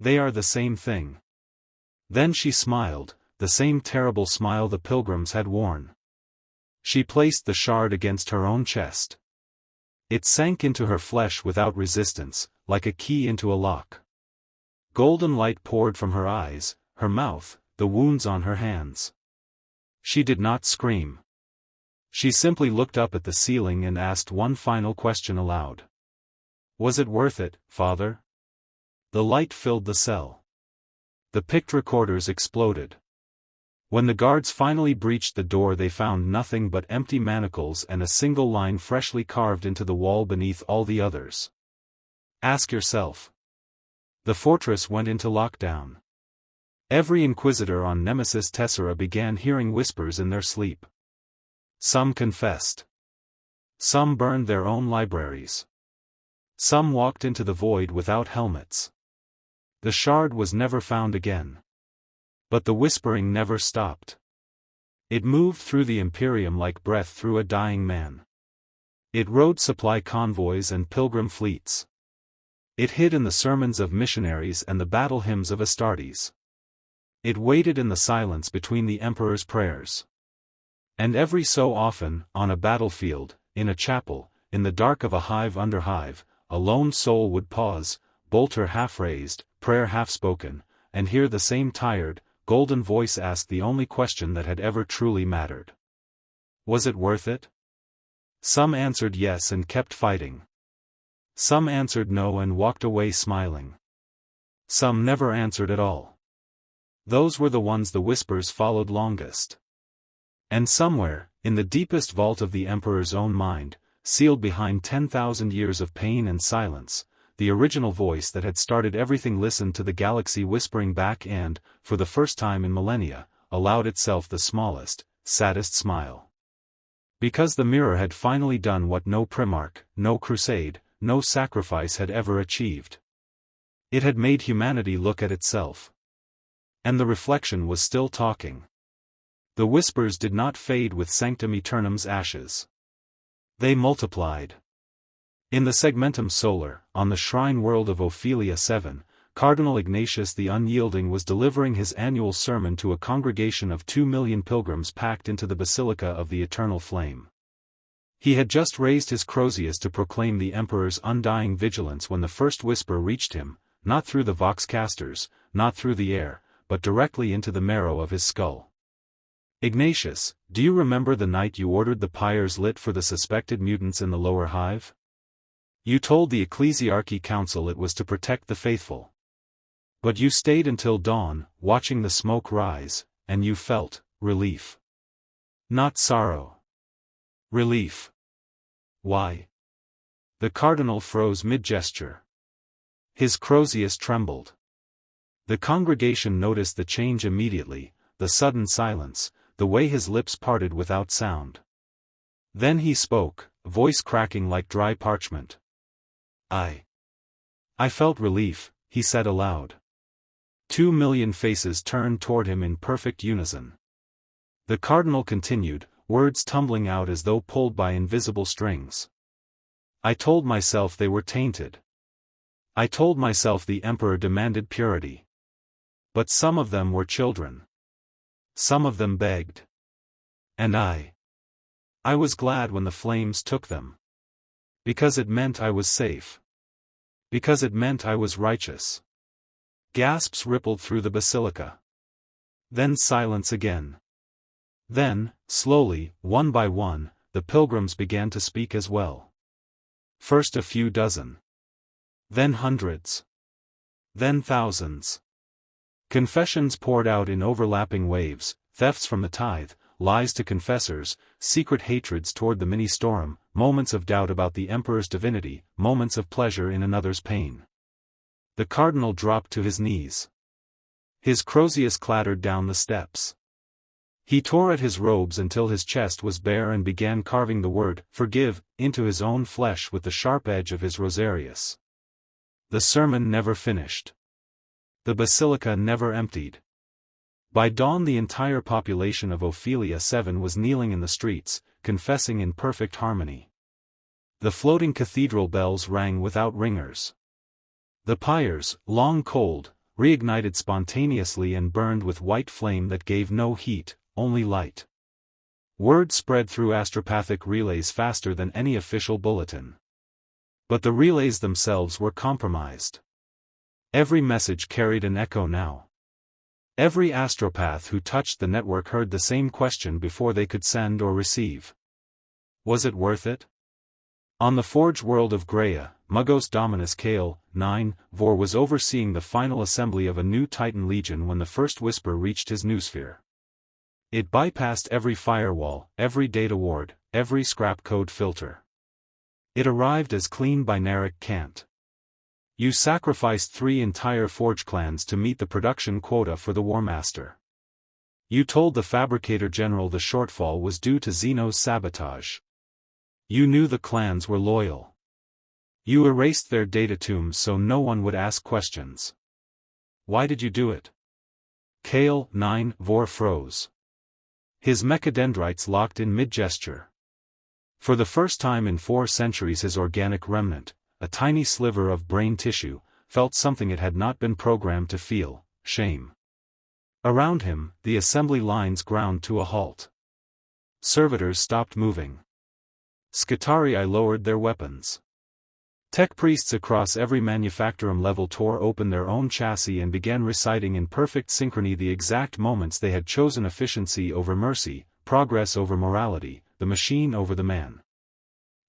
They are the same thing." Then she smiled, the same terrible smile the pilgrims had worn. She placed the shard against her own chest. It sank into her flesh without resistance, like a key into a lock. Golden light poured from her eyes, her mouth, the wounds on her hands. She did not scream. She simply looked up at the ceiling and asked one final question aloud. Was it worth it, Father? The light filled the cell. The picked recorders exploded. When the guards finally breached the door, they found nothing but empty manacles and a single line freshly carved into the wall beneath all the others. Ask yourself. The fortress went into lockdown. Every Inquisitor on Nemesis Tessera began hearing whispers in their sleep. Some confessed. Some burned their own libraries. Some walked into the void without helmets. The shard was never found again. But the whispering never stopped. It moved through the Imperium like breath through a dying man. It rode supply convoys and pilgrim fleets. It hid in the sermons of missionaries and the battle hymns of Astartes. It waited in the silence between the Emperor's prayers. And every so often, on a battlefield, in a chapel, in the dark of a hive under hive, a lone soul would pause, bolter half-raised, prayer half-spoken, and hear the same tired, golden voice ask the only question that had ever truly mattered. Was it worth it? Some answered yes and kept fighting. Some answered no and walked away smiling. Some never answered at all. Those were the ones the whispers followed longest. And somewhere, in the deepest vault of the Emperor's own mind, sealed behind 10,000 years of pain and silence, the original voice that had started everything listened to the galaxy whispering back and, for the first time in millennia, allowed itself the smallest, saddest smile. Because the mirror had finally done what no Primarch, no crusade, no sacrifice had ever achieved. It had made humanity look at itself. And the reflection was still talking. The whispers did not fade with Sanctum Eternum's ashes. They multiplied. In the Segmentum Solar, on the shrine world of Ophelia 7, Cardinal Ignatius the Unyielding was delivering his annual sermon to a congregation of 2 million pilgrims packed into the Basilica of the Eternal Flame. He had just raised his crozius to proclaim the Emperor's undying vigilance when the first whisper reached him, not through the voxcasters, not through the air, but directly into the marrow of his skull. Ignatius, do you remember the night you ordered the pyres lit for the suspected mutants in the lower hive? You told the Ecclesiarchy Council it was to protect the faithful. But you stayed until dawn, watching the smoke rise, and you felt relief. Not sorrow. Relief. Why? The cardinal froze mid-gesture. His crozius trembled. The congregation noticed the change immediately, the sudden silence, the way his lips parted without sound. Then he spoke, voice cracking like dry parchment. I felt relief, he said aloud. 2 million faces turned toward him in perfect unison. The cardinal continued, words tumbling out as though pulled by invisible strings. I told myself they were tainted. I told myself the Emperor demanded purity. But some of them were children. Some of them begged. And I was glad when the flames took them. Because it meant I was safe. Because it meant I was righteous. Gasps rippled through the basilica. Then silence again. Then, slowly, one by one, the pilgrims began to speak as well. First a few dozen. Then hundreds. Then thousands. Confessions poured out in overlapping waves, thefts from the tithe, lies to confessors, secret hatreds toward the mini-storm, moments of doubt about the Emperor's divinity, moments of pleasure in another's pain. The cardinal dropped to his knees. His crozius clattered down the steps. He tore at his robes until his chest was bare and began carving the word, forgive, into his own flesh with the sharp edge of his rosarius. The sermon never finished. The basilica never emptied. By dawn the entire population of Ophelia 7 was kneeling in the streets, confessing in perfect harmony. The floating cathedral bells rang without ringers. The pyres, long cold, reignited spontaneously and burned with white flame that gave no heat, only light. Word spread through astropathic relays faster than any official bulletin. But the relays themselves were compromised. Every message carried an echo now. Every astropath who touched the network heard the same question before they could send or receive. Was it worth it? On the forge world of Graia, Mugos Dominus Kale, 9, Vor was overseeing the final assembly of a new Titan Legion when the first whisper reached his noosphere. It bypassed every firewall, every data ward, every scrap code filter. It arrived as clean binaric cant. You sacrificed 3 entire forge clans to meet the production quota for the Warmaster. You told the Fabricator General the shortfall was due to xenos sabotage. You knew the clans were loyal. You erased their data tombs so no one would ask questions. Why did you do it? Kale, 9, Vor froze. His mechadendrites locked in mid-gesture. For the first time in 4 centuries his organic remnant, a tiny sliver of brain tissue, felt something it had not been programmed to feel: shame. Around him, the assembly lines ground to a halt. Servitors stopped moving. Skitarii lowered their weapons. Tech priests across every manufactorum level tore open their own chassis and began reciting in perfect synchrony the exact moments they had chosen: efficiency over mercy, progress over morality, the machine over the man.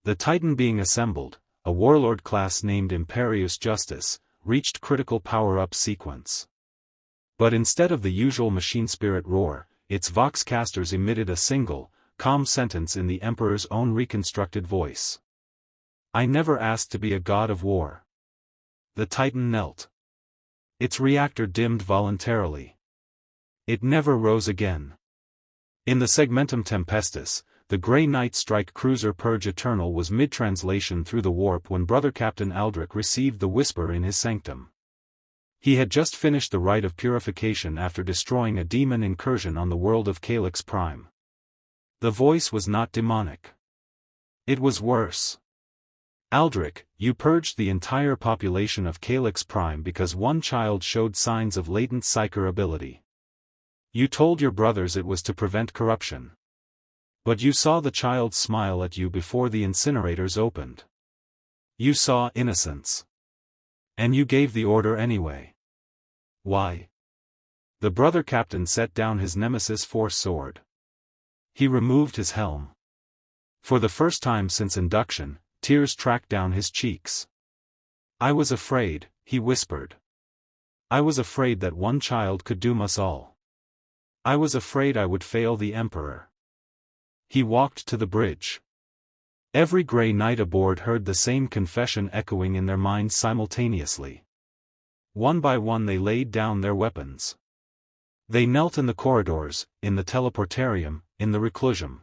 The Titan being assembled, a warlord class named Imperius Justice, reached critical power-up sequence. But instead of the usual machine spirit roar, its voxcasters emitted a single, calm sentence in the Emperor's own reconstructed voice. I never asked to be a god of war. The Titan knelt. Its reactor dimmed voluntarily. It never rose again. In the Segmentum Tempestus, the Grey Knight strike cruiser Purge Eternal was mid-translation through the warp when Brother Captain Aldrich received the whisper in his sanctum. He had just finished the rite of purification after destroying a demon incursion on the world of Calyx Prime. The voice was not demonic. It was worse. Aldrich, you purged the entire population of Calyx Prime because one child showed signs of latent psyker ability. You told your brothers it was to prevent corruption. But you saw the child smile at you before the incinerators opened. You saw innocence. And you gave the order anyway. Why? The brother captain set down his Nemesis Force sword. He removed his helm. For the first time since induction, tears tracked down his cheeks. I was afraid, he whispered. I was afraid that one child could doom us all. I was afraid I would fail the Emperor. He walked to the bridge. Every Grey Knight aboard heard the same confession echoing in their minds simultaneously. One by one they laid down their weapons. They knelt in the corridors, in the teleportarium, in the reclusium.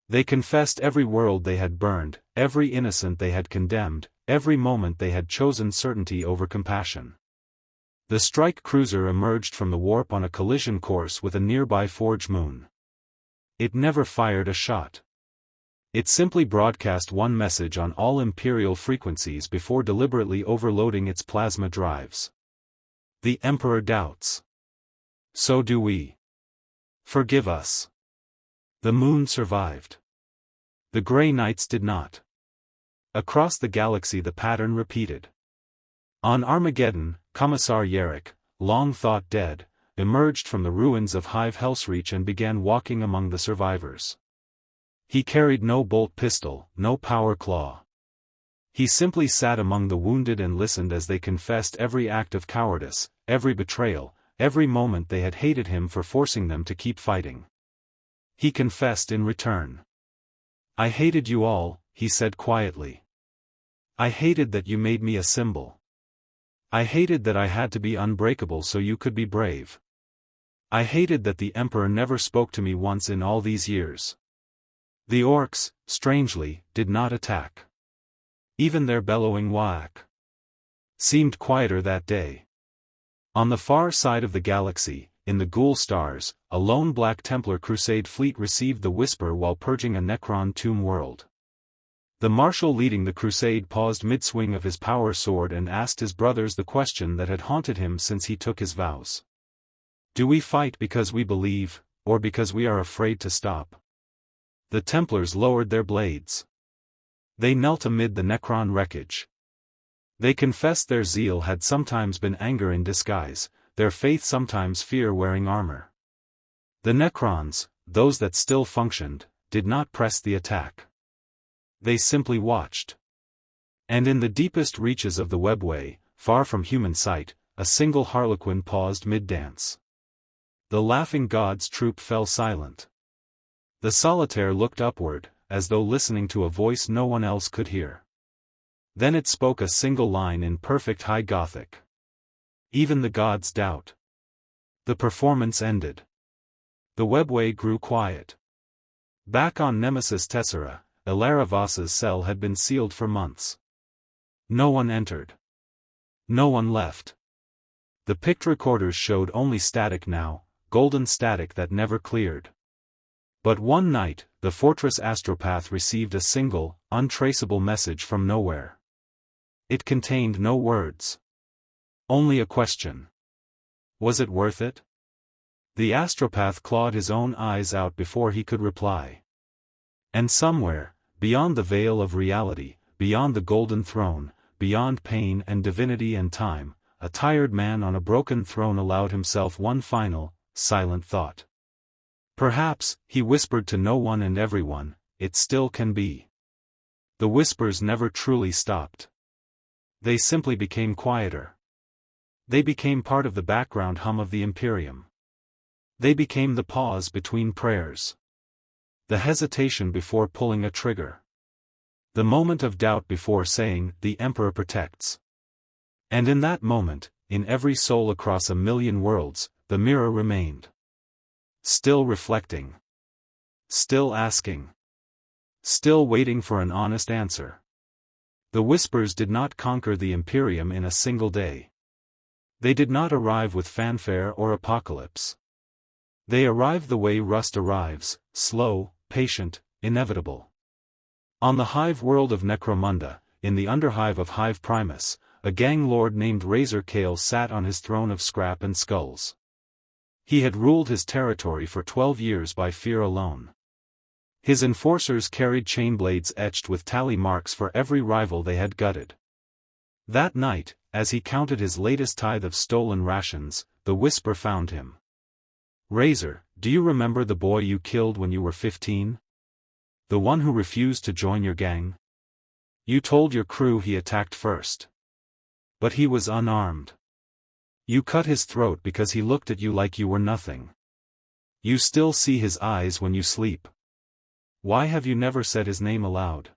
They confessed every world they had burned, every innocent they had condemned, every moment they had chosen certainty over compassion. The strike cruiser emerged from the warp on a collision course with a nearby forge moon. It never fired a shot. It simply broadcast one message on all Imperial frequencies before deliberately overloading its plasma drives. The Emperor doubts. So do we. Forgive us. The moon survived. The Grey Knights did not. Across the galaxy the pattern repeated. On Armageddon, Commissar Yarrick, long thought dead, emerged from the ruins of Hive Hellsreach and began walking among the survivors. He carried no bolt pistol, no power claw. He simply sat among the wounded and listened as they confessed every act of cowardice, every betrayal, every moment they had hated him for forcing them to keep fighting. He confessed in return. I hated you all, he said quietly. I hated that you made me a symbol. I hated that I had to be unbreakable so you could be brave. I hated that the Emperor never spoke to me once in all these years. The orcs, strangely, did not attack. Even their bellowing whack seemed quieter that day. On the far side of the galaxy, in the Ghoul Stars, a lone Black Templar Crusade fleet received the whisper while purging a Necron tomb world. The marshal leading the crusade paused mid-swing of his power sword and asked his brothers the question that had haunted him since he took his vows. Do we fight because we believe, or because we are afraid to stop? The Templars lowered their blades. They knelt amid the Necron wreckage. They confessed their zeal had sometimes been anger in disguise, their faith sometimes fear wearing armor. The Necrons, those that still functioned, did not press the attack. They simply watched. And in the deepest reaches of the webway, far from human sight, a single harlequin paused mid-dance. The laughing god's troop fell silent. The solitaire looked upward, as though listening to a voice no one else could hear. Then it spoke a single line in perfect High Gothic. Even the gods doubt. The performance ended. The webway grew quiet. Back on Nemesis Tessera, Elara Voss's cell had been sealed for months. No one entered. No one left. The picked recorders showed only static now, golden static that never cleared. But one night, the fortress astropath received a single, untraceable message from nowhere. It contained no words. Only a question. Was it worth it? The astropath clawed his own eyes out before he could reply. And somewhere, beyond the veil of reality, beyond the golden throne, beyond pain and divinity and time, a tired man on a broken throne allowed himself one final, silent thought. Perhaps, he whispered to no one and everyone, it still can be. The whispers never truly stopped. They simply became quieter. They became part of the background hum of the Imperium. They became the pause between prayers. The hesitation before pulling a trigger. The moment of doubt before saying, "The Emperor protects." And in that moment, in every soul across 1,000,000 worlds, the mirror remained. Still reflecting. Still asking. Still waiting for an honest answer. The whispers did not conquer the Imperium in a single day. They did not arrive with fanfare or apocalypse. They arrived the way rust arrives, slow, patient, inevitable. On the hive world of Necromunda, in the underhive of Hive Primus, a gang lord named Razor Kale sat on his throne of scrap and skulls. He had ruled his territory for 12 years by fear alone. His enforcers carried chainblades etched with tally marks for every rival they had gutted. That night, as he counted his latest tithe of stolen rations, the whisper found him. "Razor, do you remember the boy you killed when you were 15? The one who refused to join your gang? You told your crew he attacked first. But he was unarmed. You cut his throat because he looked at you like you were nothing. You still see his eyes when you sleep. Why have you never said his name aloud?"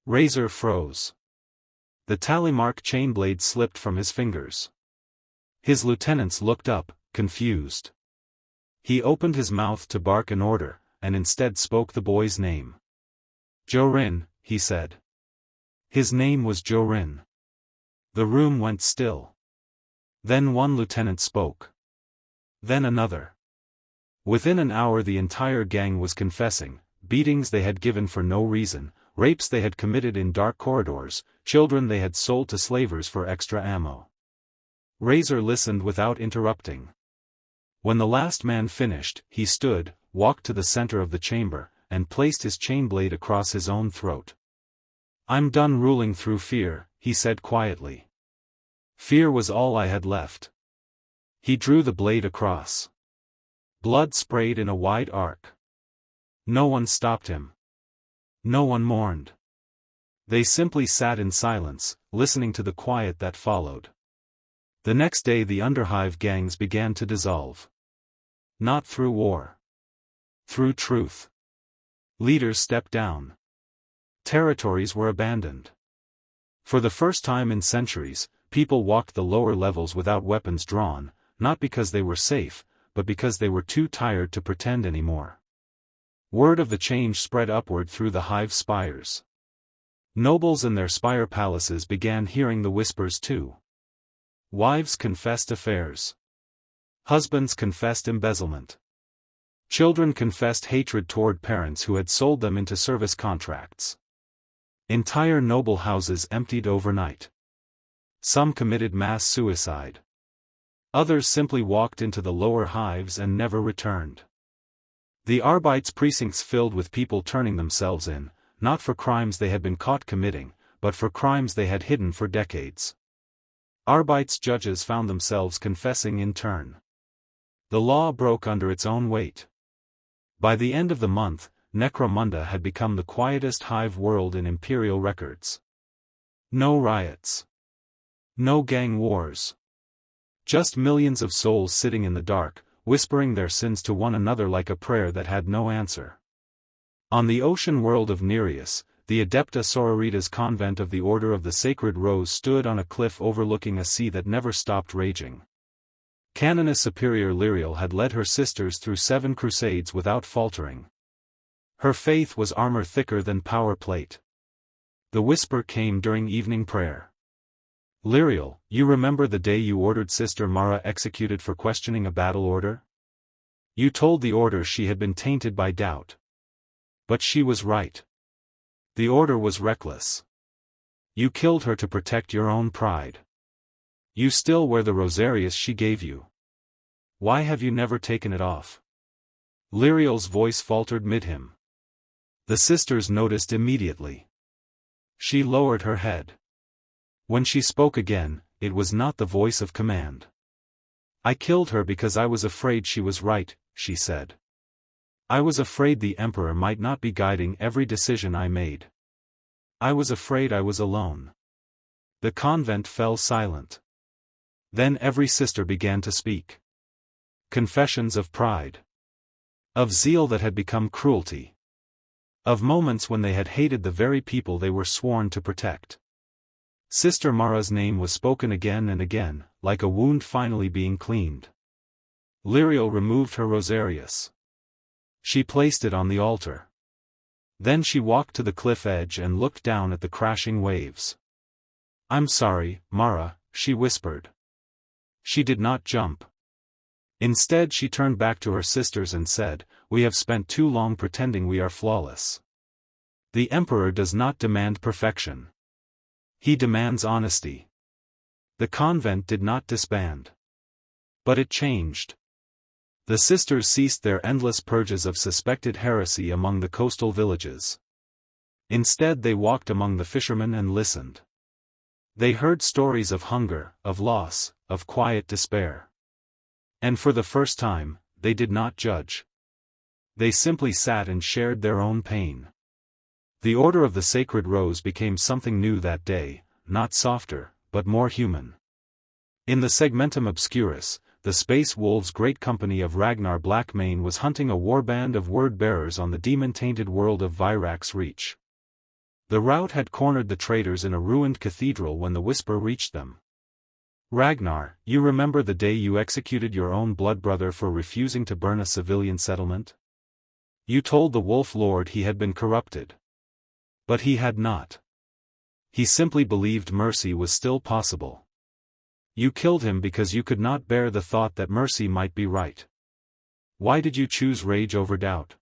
Razor froze. The tallymark chainblade slipped from his fingers. His lieutenants looked up, confused. He opened his mouth to bark an order, and instead spoke the boy's name. "Jorin," he said. His name was Jorin. The room went still. Then one lieutenant spoke. Then another. Within an hour the entire gang was confessing, beatings they had given for no reason, rapes they had committed in dark corridors, children they had sold to slavers for extra ammo. Razor listened without interrupting. When the last man finished, he stood, walked to the center of the chamber, and placed his chainblade across his own throat. "I'm done ruling through fear," he said quietly. "Fear was all I had left." He drew the blade across. Blood sprayed in a wide arc. No one stopped him. No one mourned. They simply sat in silence, listening to the quiet that followed. The next day the underhive gangs began to dissolve. Not through war. Through truth. Leaders stepped down. Territories were abandoned. For the first time in centuries, people walked the lower levels without weapons drawn, not because they were safe, but because they were too tired to pretend anymore. Word of the change spread upward through the hive spires. Nobles in their spire palaces began hearing the whispers too. Wives confessed affairs. Husbands confessed embezzlement. Children confessed hatred toward parents who had sold them into service contracts. Entire noble houses emptied overnight. Some committed mass suicide. Others simply walked into the lower hives and never returned. The Arbite's precincts filled with people turning themselves in, not for crimes they had been caught committing, but for crimes they had hidden for decades. Arbite's judges found themselves confessing in turn. The law broke under its own weight. By the end of the month, Necromunda had become the quietest hive world in Imperial records. No riots. No gang wars. Just millions of souls sitting in the dark, whispering their sins to one another like a prayer that had no answer. On the ocean world of Nereus, the Adepta Sororita's convent of the Order of the Sacred Rose stood on a cliff overlooking a sea that never stopped raging. Canoness Superior Lyriel had led her sisters through 7 crusades without faltering. Her faith was armor thicker than power plate. The whisper came during evening prayer. Lyriel, you remember the day you ordered Sister Mara executed for questioning a battle order? You told the order she had been tainted by doubt. But she was right. The order was reckless. You killed her to protect your own pride. You still wear the rosarius she gave you. Why have you never taken it off? Lyriel's voice faltered mid-hymn. The sisters noticed immediately. She lowered her head. When she spoke again, it was not the voice of command. I killed her because I was afraid she was right, she said. I was afraid the Emperor might not be guiding every decision I made. I was afraid I was alone. The convent fell silent. Then every sister began to speak. Confessions of pride. Of zeal that had become cruelty. Of moments when they had hated the very people they were sworn to protect. Sister Mara's name was spoken again and again, like a wound finally being cleaned. Lyriel removed her rosarius. She placed it on the altar. Then she walked to the cliff edge and looked down at the crashing waves. I'm sorry, Mara, she whispered. She did not jump. Instead she turned back to her sisters and said, we have spent too long pretending we are flawless. The Emperor does not demand perfection. He demands honesty. The convent did not disband. But it changed. The sisters ceased their endless purges of suspected heresy among the coastal villages. Instead they walked among the fishermen and listened. They heard stories of hunger, of loss, of quiet despair. And for the first time, they did not judge. They simply sat and shared their own pain. The Order of the Sacred Rose became something new that day, not softer, but more human. In the Segmentum Obscurus, the Space Wolves' great company of Ragnar Blackmane was hunting a warband of word-bearers on the demon-tainted world of Virax Reach. The rout had cornered the traitors in a ruined cathedral when the whisper reached them. Ragnar, you remember the day you executed your own blood brother for refusing to burn a civilian settlement? You told the Wolf Lord he had been corrupted. But he had not. He simply believed mercy was still possible. You killed him because you could not bear the thought that mercy might be right. Why did you choose rage over doubt?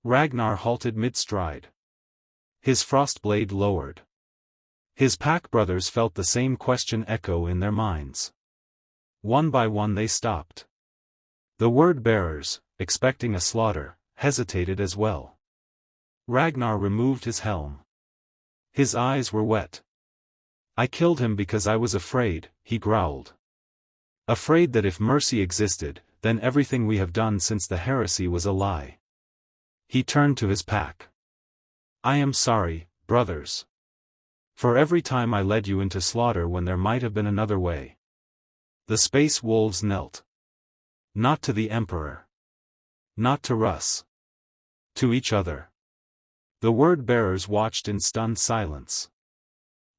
Ragnar halted mid-stride. His frost blade lowered. His pack brothers felt the same question echo in their minds. One by one they stopped. The word-bearers, expecting a slaughter, hesitated as well. Ragnar removed his helm. His eyes were wet. I killed him because I was afraid, he growled. Afraid that if mercy existed, then everything we have done since the heresy was a lie. He turned to his pack. I am sorry, brothers. For every time I led you into slaughter when there might have been another way. The Space Wolves knelt. Not to the Emperor. Not to Russ. To each other. The word-bearers watched in stunned silence.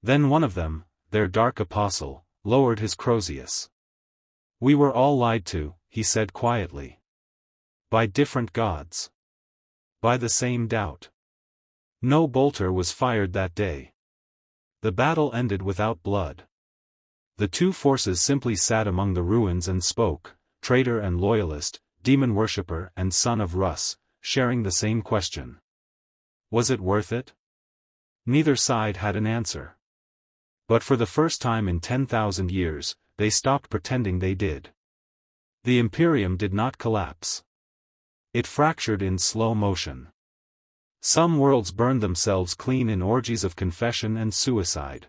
Then one of them, their dark apostle, lowered his crozius. We were all lied to, he said quietly. By different gods. By the same doubt. No bolter was fired that day. The battle ended without blood. The two forces simply sat among the ruins and spoke, traitor and loyalist, demon worshipper and son of Russ, sharing the same question. Was it worth it? Neither side had an answer. But for the first time in 10,000 years, they stopped pretending they did. The Imperium did not collapse. It fractured in slow motion. Some worlds burned themselves clean in orgies of confession and suicide.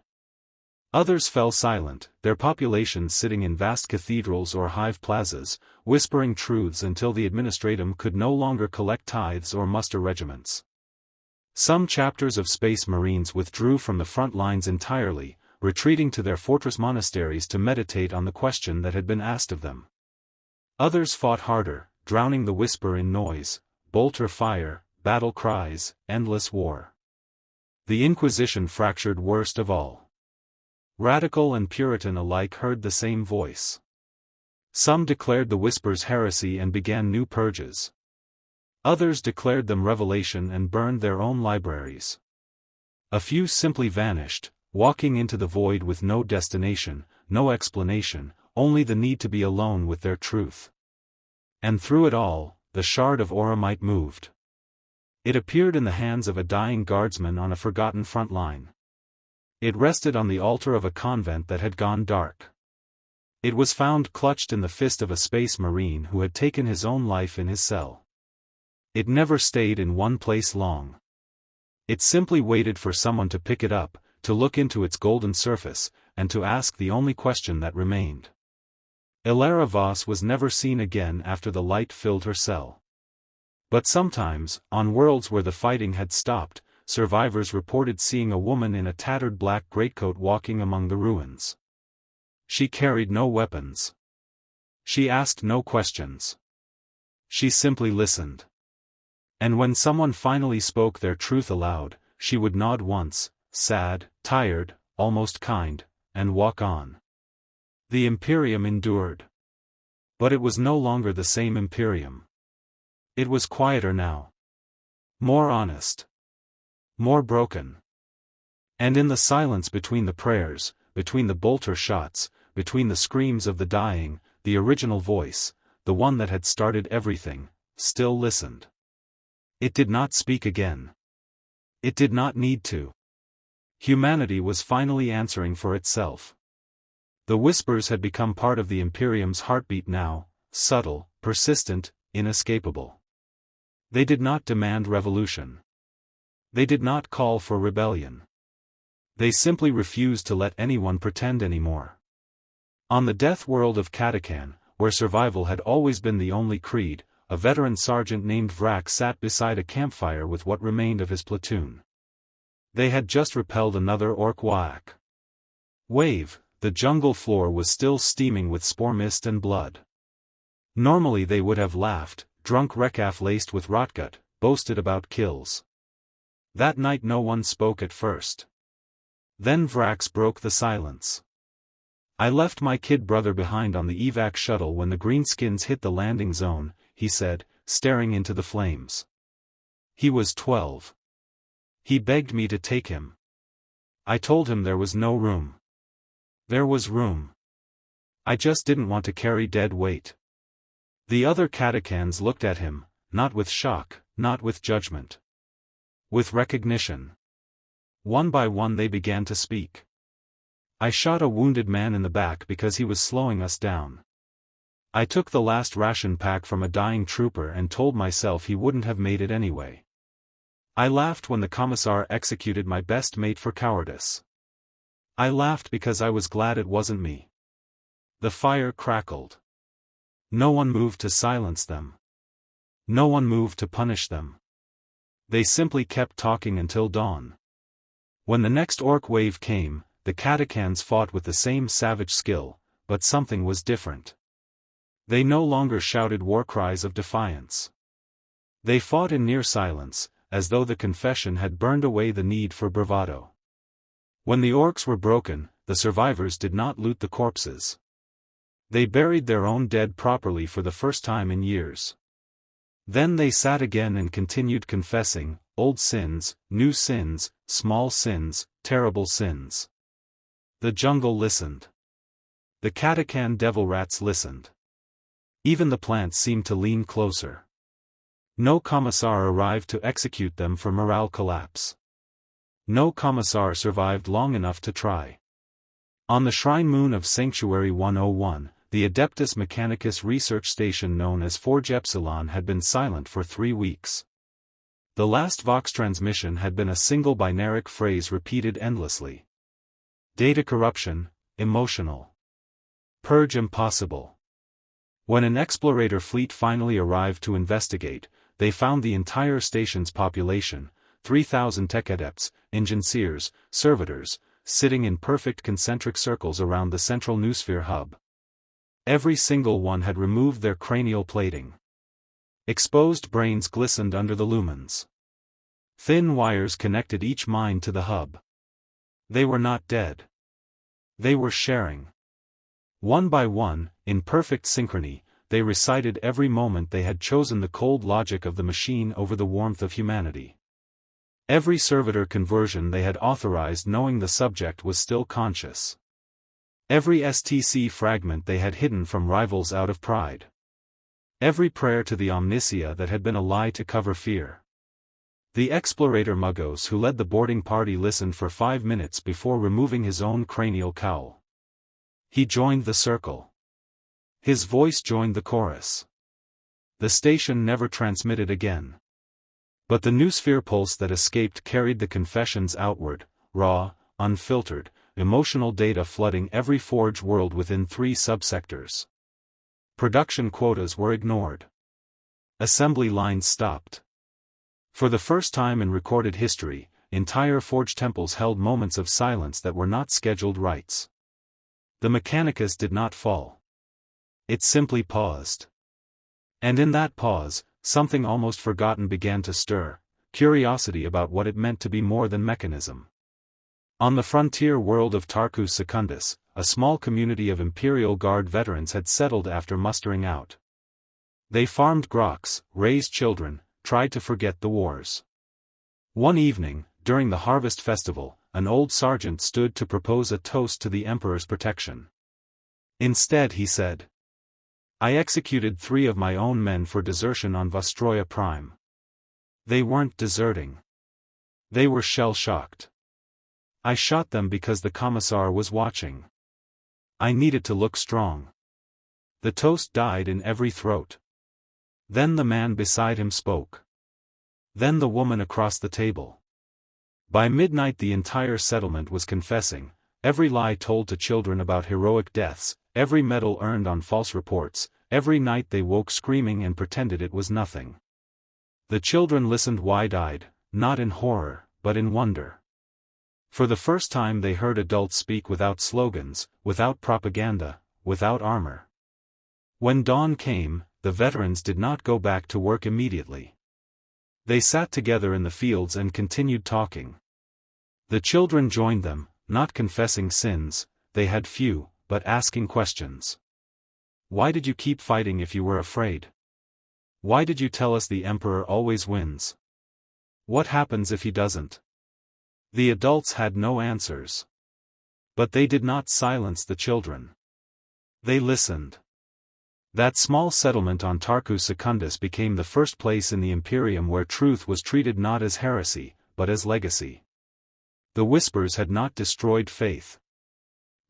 Others fell silent, their populations sitting in vast cathedrals or hive plazas, whispering truths until the administratum could no longer collect tithes or muster regiments. Some chapters of Space Marines withdrew from the front lines entirely, retreating to their fortress monasteries to meditate on the question that had been asked of them. Others fought harder, drowning the whisper in noise, bolter fire, battle cries, endless war. The Inquisition fractured worst of all. Radical and Puritan alike heard the same voice. Some declared the whispers heresy and began new purges. Others declared them revelation and burned their own libraries. A few simply vanished, walking into the void with no destination, no explanation, only the need to be alone with their truth. And through it all, the shard of Oromite moved. It appeared in the hands of a dying guardsman on a forgotten front line. It rested on the altar of a convent that had gone dark. It was found clutched in the fist of a space marine who had taken his own life in his cell. It never stayed in one place long. It simply waited for someone to pick it up, to look into its golden surface, and to ask the only question that remained. Elara Voss was never seen again after the light filled her cell. But sometimes, on worlds where the fighting had stopped, survivors reported seeing a woman in a tattered black greatcoat walking among the ruins. She carried no weapons. She asked no questions. She simply listened. And when someone finally spoke their truth aloud, she would nod once, sad, tired, almost kind, and walk on. The Imperium endured. But it was no longer the same Imperium. It was quieter now. More honest. More broken. And in the silence between the prayers, between the bolter shots, between the screams of the dying, the original voice, the one that had started everything, still listened. It did not speak again. It did not need to. Humanity was finally answering for itself. The whispers had become part of the Imperium's heartbeat now, subtle, persistent, inescapable. They did not demand revolution. They did not call for rebellion. They simply refused to let anyone pretend anymore. On the death world of Katakan, where survival had always been the only creed, a veteran sergeant named Vrak sat beside a campfire with what remained of his platoon. They had just repelled another orc wave. The jungle floor was still steaming with spore mist and blood. Normally they would have laughed, drunk Rekaf laced with rotgut, boasted about kills. That night no one spoke at first. Then Vrax broke the silence. I left my kid brother behind on the evac shuttle when the greenskins hit the landing zone, he said, staring into the flames. He was 12. He begged me to take him. I told him there was no room. There was room. I just didn't want to carry dead weight. The other Katakans looked at him, not with shock, not with judgment. With recognition. One by one they began to speak. I shot a wounded man in the back because he was slowing us down. I took the last ration pack from a dying trooper and told myself he wouldn't have made it anyway. I laughed when the commissar executed my best mate for cowardice. I laughed because I was glad it wasn't me. The fire crackled. No one moved to silence them. No one moved to punish them. They simply kept talking until dawn. When the next orc wave came, the Katakans fought with the same savage skill, but something was different. They no longer shouted war cries of defiance. They fought in near silence, as though the confession had burned away the need for bravado. When the orcs were broken, the survivors did not loot the corpses. They buried their own dead properly for the first time in years. Then they sat again and continued confessing, old sins, new sins, small sins, terrible sins. The jungle listened. The Katakan devil rats listened. Even the plants seemed to lean closer. No commissar arrived to execute them for morale collapse. No commissar survived long enough to try. On the shrine moon of Sanctuary 101, the Adeptus Mechanicus research station known as Forge Epsilon had been silent for 3 weeks. The last Vox transmission had been a single binaric phrase repeated endlessly. Data corruption, emotional. Purge impossible. When an explorator fleet finally arrived to investigate, they found the entire station's population, 3,000 tech adepts, engineers, servitors, sitting in perfect concentric circles around the central noosphere hub. Every single one had removed their cranial plating. Exposed brains glistened under the lumens. Thin wires connected each mind to the hub. They were not dead. They were sharing. One by one, in perfect synchrony, they recited every moment they had chosen the cold logic of the machine over the warmth of humanity. Every servitor conversion they had authorized knowing the subject was still conscious. Every STC fragment they had hidden from rivals out of pride. Every prayer to the omnisia that had been a lie to cover fear. The explorator Muggos who led the boarding party listened for 5 minutes before removing his own cranial cowl. He joined the circle. His voice joined the chorus. The station never transmitted again. But the noosphere pulse that escaped carried the confessions outward, raw, unfiltered, emotional data flooding every forge world within 3 subsectors. Production quotas were ignored. Assembly lines stopped. For the first time in recorded history, entire forge temples held moments of silence that were not scheduled rites. The Mechanicus did not fall. It simply paused. And in that pause, something almost forgotten began to stir, curiosity about what it meant to be more than mechanism. On the frontier world of Tarkus Secundus, a small community of Imperial Guard veterans had settled after mustering out. They farmed groks, raised children, tried to forget the wars. One evening, during the harvest festival, an old sergeant stood to propose a toast to the Emperor's protection. Instead he said, "I executed 3 of my own men for desertion on Vostroya Prime. They weren't deserting. They were shell-shocked. I shot them because the commissar was watching. I needed to look strong." The toast died in every throat. Then the man beside him spoke. Then the woman across the table. By midnight the entire settlement was confessing, every lie told to children about heroic deaths, every medal earned on false reports, every night they woke screaming and pretended it was nothing. The children listened wide-eyed, not in horror, but in wonder. For the first time they heard adults speak without slogans, without propaganda, without armor. When dawn came, the veterans did not go back to work immediately. They sat together in the fields and continued talking. The children joined them, not confessing sins, they had few, but asking questions. Why did you keep fighting if you were afraid? Why did you tell us the Emperor always wins? What happens if he doesn't? The adults had no answers. But they did not silence the children. They listened. That small settlement on Tarkus Secundus became the first place in the Imperium where truth was treated not as heresy, but as legacy. The Whispers had not destroyed faith.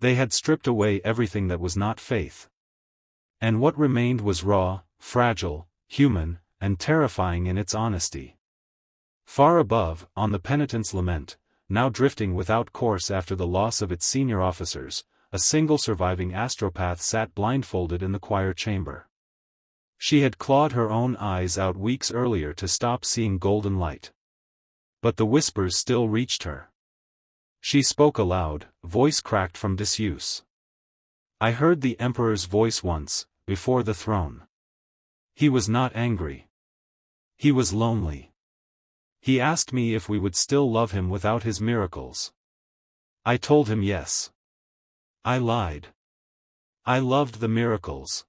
They had stripped away everything that was not faith. And what remained was raw, fragile, human, and terrifying in its honesty. Far above, on the penitent's lament, now drifting without course after the loss of its senior officers, a single surviving astropath sat blindfolded in the choir chamber. She had clawed her own eyes out weeks earlier to stop seeing golden light. But the Whispers still reached her. She spoke aloud, voice cracked from disuse. "I heard the Emperor's voice once, before the throne. He was not angry. He was lonely. He asked me if we would still love him without his miracles. I told him yes. I lied. I loved the miracles.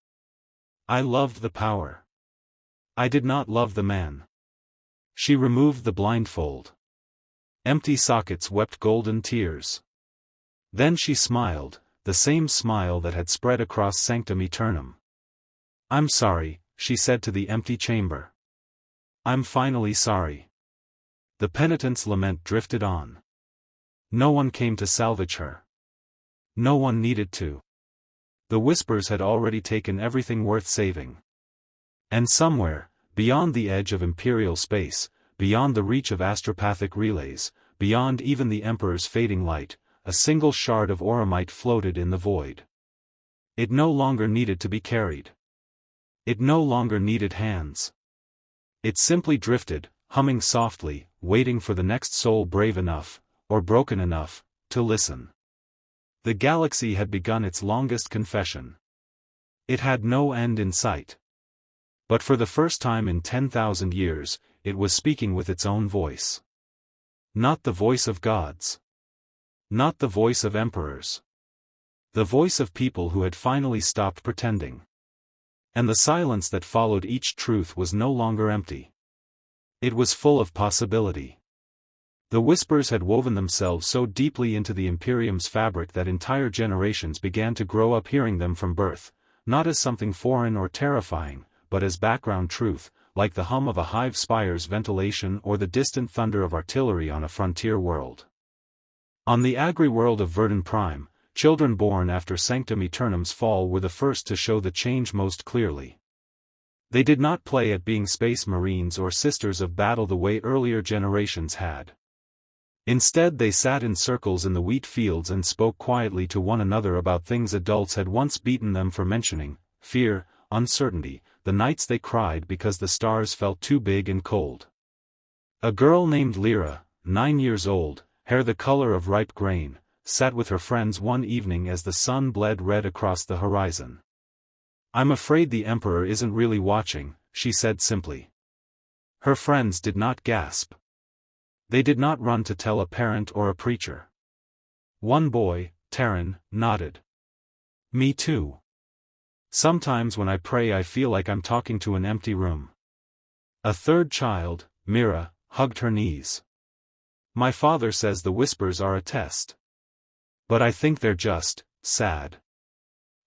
I loved the power. I did not love the man." She removed the blindfold. Empty sockets wept golden tears. Then she smiled, the same smile that had spread across Sanctum Aeternum. "I'm sorry," she said to the empty chamber. "I'm finally sorry." The penitent's lament drifted on. No one came to salvage her. No one needed to. The Whispers had already taken everything worth saving. And somewhere, beyond the edge of Imperial space, beyond the reach of astropathic relays, beyond even the Emperor's fading light, a single shard of auramite floated in the void. It no longer needed to be carried. It no longer needed hands. It simply drifted, humming softly, waiting for the next soul brave enough, or broken enough, to listen. The galaxy had begun its longest confession. It had no end in sight. But for the first time in 10,000 years, it was speaking with its own voice. Not the voice of gods. Not the voice of emperors. The voice of people who had finally stopped pretending. And the silence that followed each truth was no longer empty. It was full of possibility. The whispers had woven themselves so deeply into the Imperium's fabric that entire generations began to grow up hearing them from birth, not as something foreign or terrifying, but as background truth, like the hum of a hive spire's ventilation or the distant thunder of artillery on a frontier world. On the agri-world of Verdun Prime, children born after Sanctum Aeternum's fall were the first to show the change most clearly. They did not play at being space marines or sisters of battle the way earlier generations had. Instead they sat in circles in the wheat fields and spoke quietly to one another about things adults had once beaten them for mentioning: fear, uncertainty, the nights they cried because the stars felt too big and cold. A girl named Lyra, 9 years old, hair the color of ripe grain, sat with her friends one evening as the sun bled red across the horizon. "I'm afraid the Emperor isn't really watching," she said simply. Her friends did not gasp. They did not run to tell a parent or a preacher. One boy, Terran, nodded. "Me too. Sometimes when I pray I feel like I'm talking to an empty room." A third child, Mira, hugged her knees. "My father says the whispers are a test. But I think they're just sad.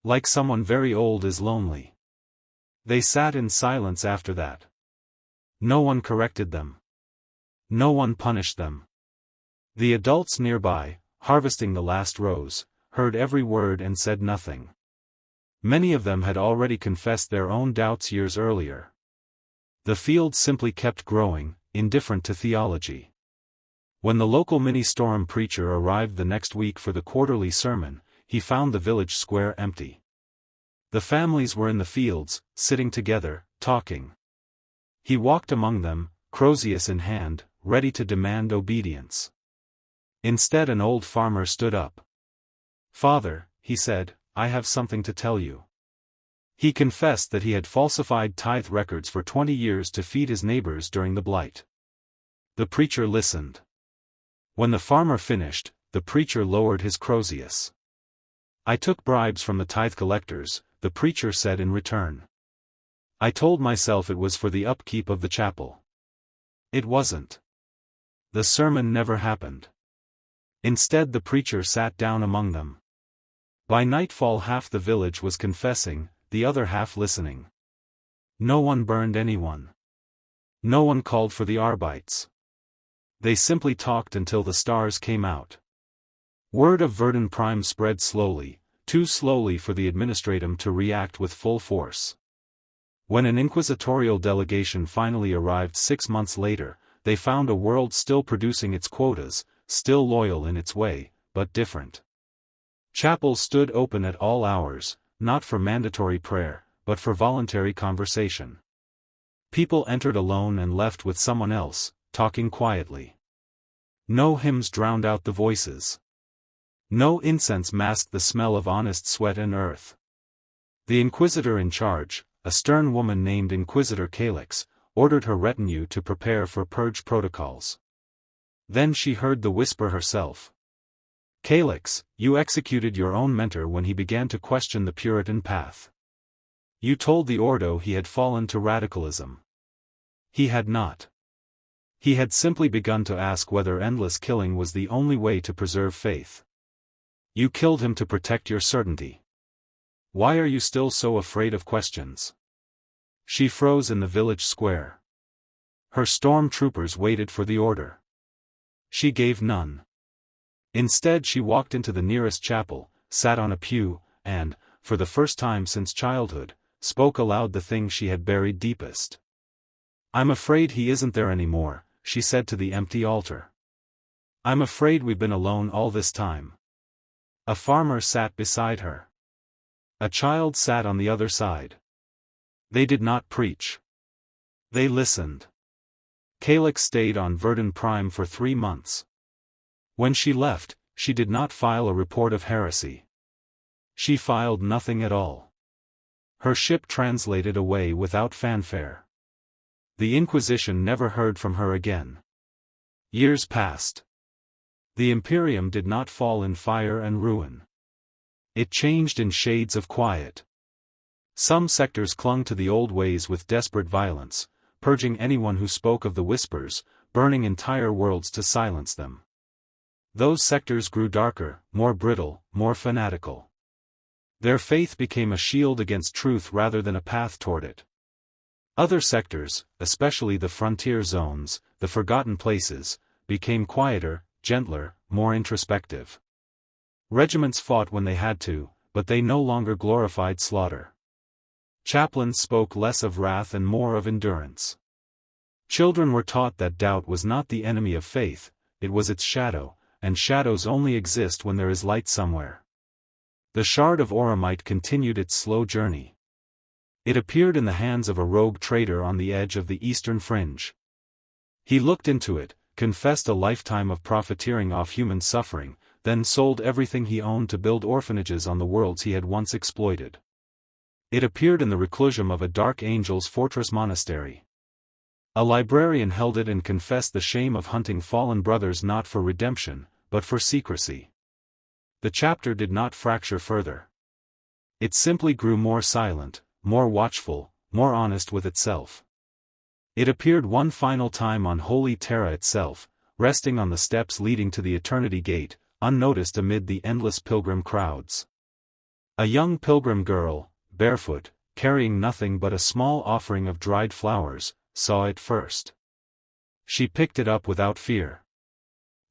Like someone very old is lonely." They sat in silence after that. No one corrected them. No one punished them. The adults nearby, harvesting the last rows, heard every word and said nothing. Many of them had already confessed their own doubts years earlier. The field simply kept growing, indifferent to theology. When the local mini-storm preacher arrived the next week for the quarterly sermon, he found the village square empty. The families were in the fields, sitting together, talking. He walked among them, crozius in hand, ready to demand obedience. Instead an old farmer stood up. "Father," he said, "I have something to tell you." He confessed that he had falsified tithe records for 20 years to feed his neighbors during the blight. The preacher listened. When the farmer finished, the preacher lowered his crozius. "I took bribes from the tithe collectors," the preacher said in return. "I told myself it was for the upkeep of the chapel. It wasn't." The sermon never happened. Instead the preacher sat down among them. By nightfall half the village was confessing, the other half listening. No one burned anyone. No one called for the Arbites. They simply talked until the stars came out. Word of Verdun Prime spread slowly, too slowly for the administratum to react with full force. When an inquisitorial delegation finally arrived 6 months later, they found a world still producing its quotas, still loyal in its way, but different. Chapels stood open at all hours, not for mandatory prayer, but for voluntary conversation. People entered alone and left with someone else, talking quietly. No hymns drowned out the voices. No incense masked the smell of honest sweat and earth. The inquisitor in charge, a stern woman named Inquisitor Calyx, ordered her retinue to prepare for purge protocols. Then she heard the whisper herself. "Calyx, you executed your own mentor when he began to question the Puritan path. You told the Ordo he had fallen to radicalism. He had not. He had simply begun to ask whether endless killing was the only way to preserve faith. You killed him to protect your certainty. Why are you still so afraid of questions?" She froze in the village square. Her storm troopers waited for the order. She gave none. Instead she walked into the nearest chapel, sat on a pew, and, for the first time since childhood, spoke aloud the thing she had buried deepest. "I'm afraid he isn't there anymore," she said to the empty altar. I'm afraid we've been alone all this time. A farmer sat beside her. A child sat on the other side. They did not preach. They listened. Calyx stayed on Verdun Prime for 3 months. When she left, she did not file a report of heresy. She filed nothing at all. Her ship translated away without fanfare. The Inquisition never heard from her again. Years passed. The Imperium did not fall in fire and ruin. It changed in shades of quiet. Some sectors clung to the old ways with desperate violence, purging anyone who spoke of the Whispers, burning entire worlds to silence them. Those sectors grew darker, more brittle, more fanatical. Their faith became a shield against truth rather than a path toward it. Other sectors, especially the frontier zones, the forgotten places, became quieter, gentler, more introspective. Regiments fought when they had to, but they no longer glorified slaughter. Chaplains spoke less of wrath and more of endurance. Children were taught that doubt was not the enemy of faith, it was its shadow, and shadows only exist when there is light somewhere. The Shard of Oromite continued its slow journey. It appeared in the hands of a rogue trader on the edge of the eastern fringe. He looked into it, confessed a lifetime of profiteering off human suffering, then sold everything he owned to build orphanages on the worlds he had once exploited. It appeared in the reclusium of a Dark Angel's fortress monastery. A librarian held it and confessed the shame of hunting fallen brothers not for redemption, but for secrecy. The chapter did not fracture further. It simply grew more silent, more watchful, more honest with itself. It appeared one final time on Holy Terra itself, resting on the steps leading to the Eternity Gate, unnoticed amid the endless pilgrim crowds. A young pilgrim girl, barefoot, carrying nothing but a small offering of dried flowers, saw it first. She picked it up without fear.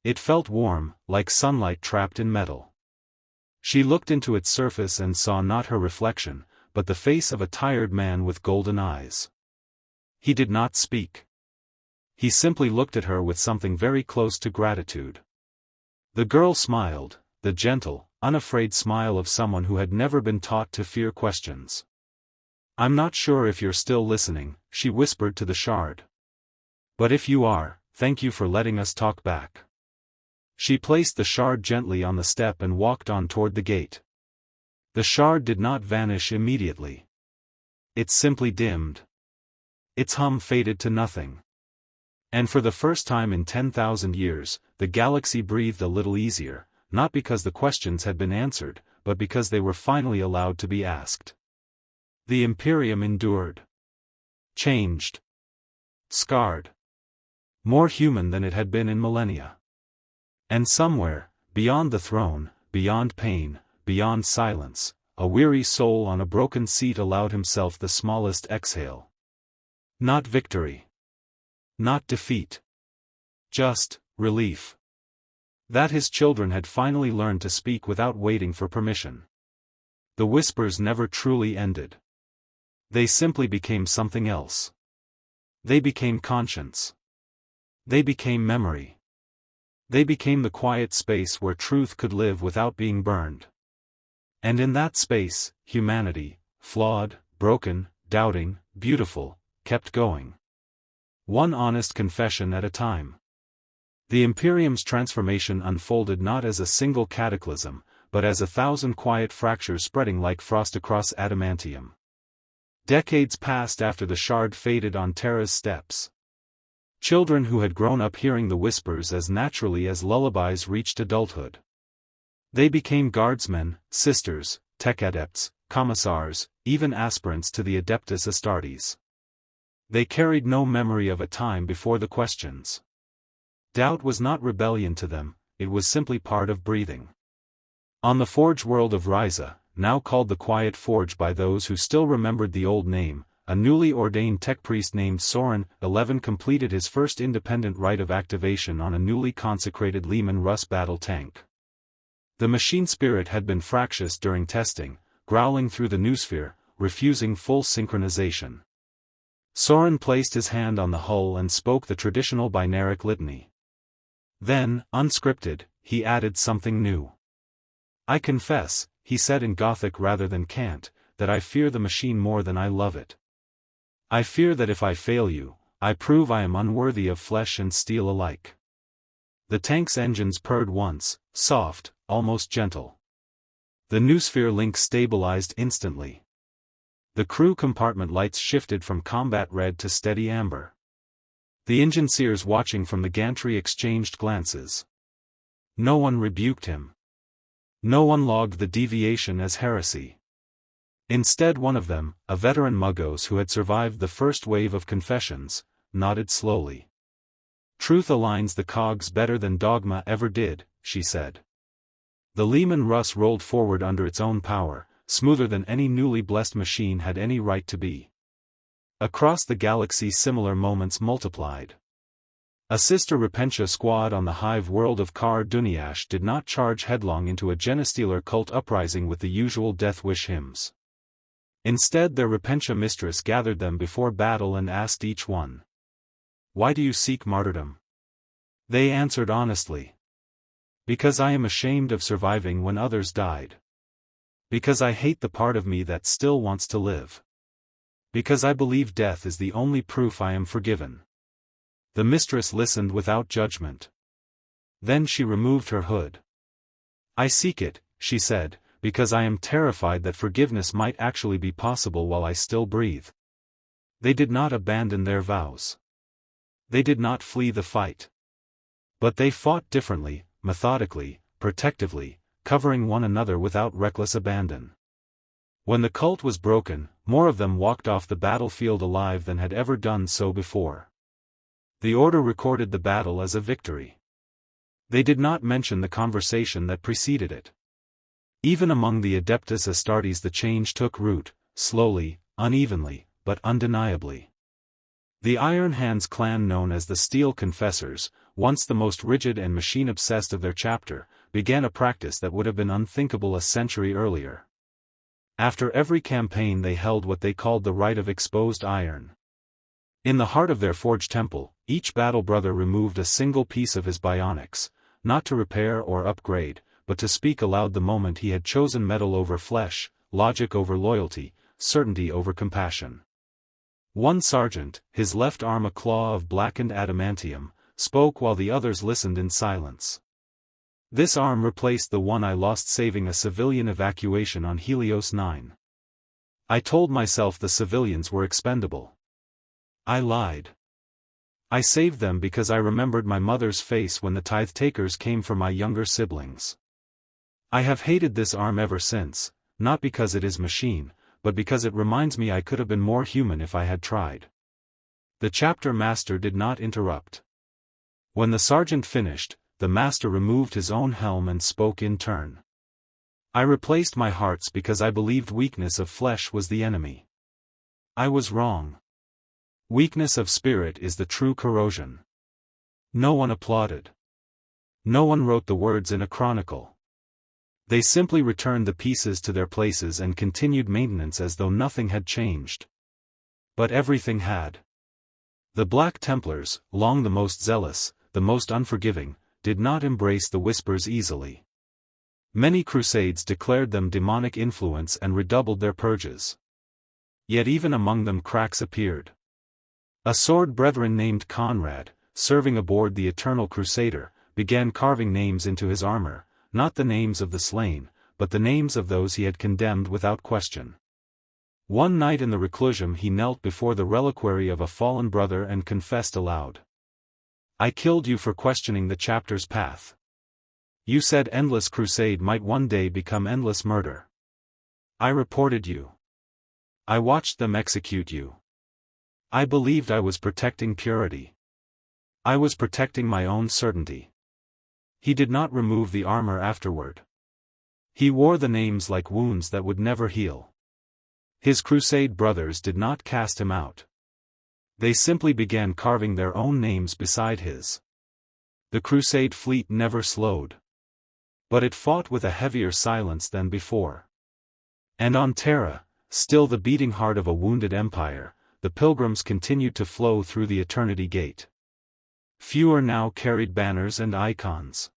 It felt warm, like sunlight trapped in metal. She looked into its surface and saw not her reflection, but the face of a tired man with golden eyes. He did not speak. He simply looked at her with something very close to gratitude. The girl smiled, the gentle, unafraid smile of someone who had never been taught to fear questions. I'm not sure if you're still listening, she whispered to the shard. But if you are, thank you for letting us talk back. She placed the shard gently on the step and walked on toward the gate. The shard did not vanish immediately. It simply dimmed. Its hum faded to nothing. And for the first time in 10,000 years, the galaxy breathed a little easier, not because the questions had been answered, but because they were finally allowed to be asked. The Imperium endured. Changed. Scarred. More human than it had been in millennia. And somewhere, beyond the throne, beyond pain, beyond silence, a weary soul on a broken seat allowed himself the smallest exhale. Not victory. Not defeat. Just relief. That his children had finally learned to speak without waiting for permission. The Whispers never truly ended. They simply became something else. They became conscience. They became memory. They became the quiet space where truth could live without being burned. And in that space, humanity, flawed, broken, doubting, beautiful, kept going. One honest confession at a time. The Imperium's transformation unfolded not as a single cataclysm, but as 1,000 quiet fractures spreading like frost across adamantium. Decades passed after the shard faded on Terra's steps. Children who had grown up hearing the Whispers as naturally as lullabies reached adulthood. They became guardsmen, sisters, tech adepts, commissars, even aspirants to the Adeptus Astartes. They carried no memory of a time before the questions. Doubt was not rebellion to them, it was simply part of breathing. On the Forge world of Ryza, now called the Quiet Forge by those who still remembered the old name, a newly ordained tech priest named Soren 11 completed his first independent rite of activation on a newly consecrated Leman Russ battle tank. The machine spirit had been fractious during testing, growling through the noosphere, refusing full synchronization. Soren placed his hand on the hull and spoke the traditional binaric litany. Then, unscripted, he added something new. "I confess," he said in Gothic rather than cant, "that I fear the machine more than I love it. I fear that if I fail you, I prove I am unworthy of flesh and steel alike." The tank's engines purred once, soft, almost gentle. The noosphere link stabilized instantly. The crew compartment lights shifted from combat red to steady amber. The engineers watching from the gantry exchanged glances. No one rebuked him. No one logged the deviation as heresy. Instead, one of them, a veteran Muggos who had survived the first wave of confessions, nodded slowly. "Truth aligns the cogs better than dogma ever did," she said. The Lehman Russ rolled forward under its own power, smoother than any newly blessed machine had any right to be. Across the galaxy similar moments multiplied. A sister Repentia squad on the hive world of Kar Duniash did not charge headlong into a Genestealer cult uprising with the usual death wish hymns. Instead, their Repentia mistress gathered them before battle and asked each one, "Why do you seek martyrdom?" They answered honestly. "Because I am ashamed of surviving when others died. Because I hate the part of me that still wants to live. Because I believe death is the only proof I am forgiven." The mistress listened without judgment. Then she removed her hood. "I seek it," she said, "because I am terrified that forgiveness might actually be possible while I still breathe." They did not abandon their vows. They did not flee the fight. But they fought differently, methodically, protectively, covering one another without reckless abandon. When the cult was broken, more of them walked off the battlefield alive than had ever done so before. The Order recorded the battle as a victory. They did not mention the conversation that preceded it. Even among the Adeptus Astartes the change took root, slowly, unevenly, but undeniably. The Iron Hands clan, known as the Steel Confessors, once the most rigid and machine-obsessed of their chapter, began a practice that would have been unthinkable a century earlier. After every campaign they held what they called the Rite of Exposed Iron. In the heart of their forge temple, each battle brother removed a single piece of his bionics, not to repair or upgrade, but to speak aloud the moment he had chosen metal over flesh, logic over loyalty, certainty over compassion. One sergeant, his left arm a claw of blackened adamantium, spoke while the others listened in silence. "This arm replaced the one I lost saving a civilian evacuation on Helios 9. I told myself the civilians were expendable. I lied. I saved them because I remembered my mother's face when the tithe takers came for my younger siblings. I have hated this arm ever since, not because it is machine, but because it reminds me I could have been more human if I had tried." The chapter master did not interrupt. When the sergeant finished, the master removed his own helm and spoke in turn. "I replaced my hearts because I believed weakness of flesh was the enemy. I was wrong. Weakness of spirit is the true corrosion." No one applauded. No one wrote the words in a chronicle. They simply returned the pieces to their places and continued maintenance as though nothing had changed. But everything had. The Black Templars, long the most zealous, the most unforgiving, did not embrace the Whispers easily. Many crusades declared them demonic influence and redoubled their purges. Yet even among them cracks appeared. A sword brethren named Conrad, serving aboard the Eternal Crusader, began carving names into his armor, not the names of the slain, but the names of those he had condemned without question. One night in the reclusium he knelt before the reliquary of a fallen brother and confessed aloud. "I killed you for questioning the chapter's path. You said endless crusade might one day become endless murder. I reported you. I watched them execute you. I believed I was protecting purity. I was protecting my own certainty." He did not remove the armor afterward. He wore the names like wounds that would never heal. His crusade brothers did not cast him out. They simply began carving their own names beside his. The crusade fleet never slowed. But it fought with a heavier silence than before. And on Terra, still the beating heart of a wounded empire, the pilgrims continued to flow through the Eternity Gate. Fewer now carried banners and icons.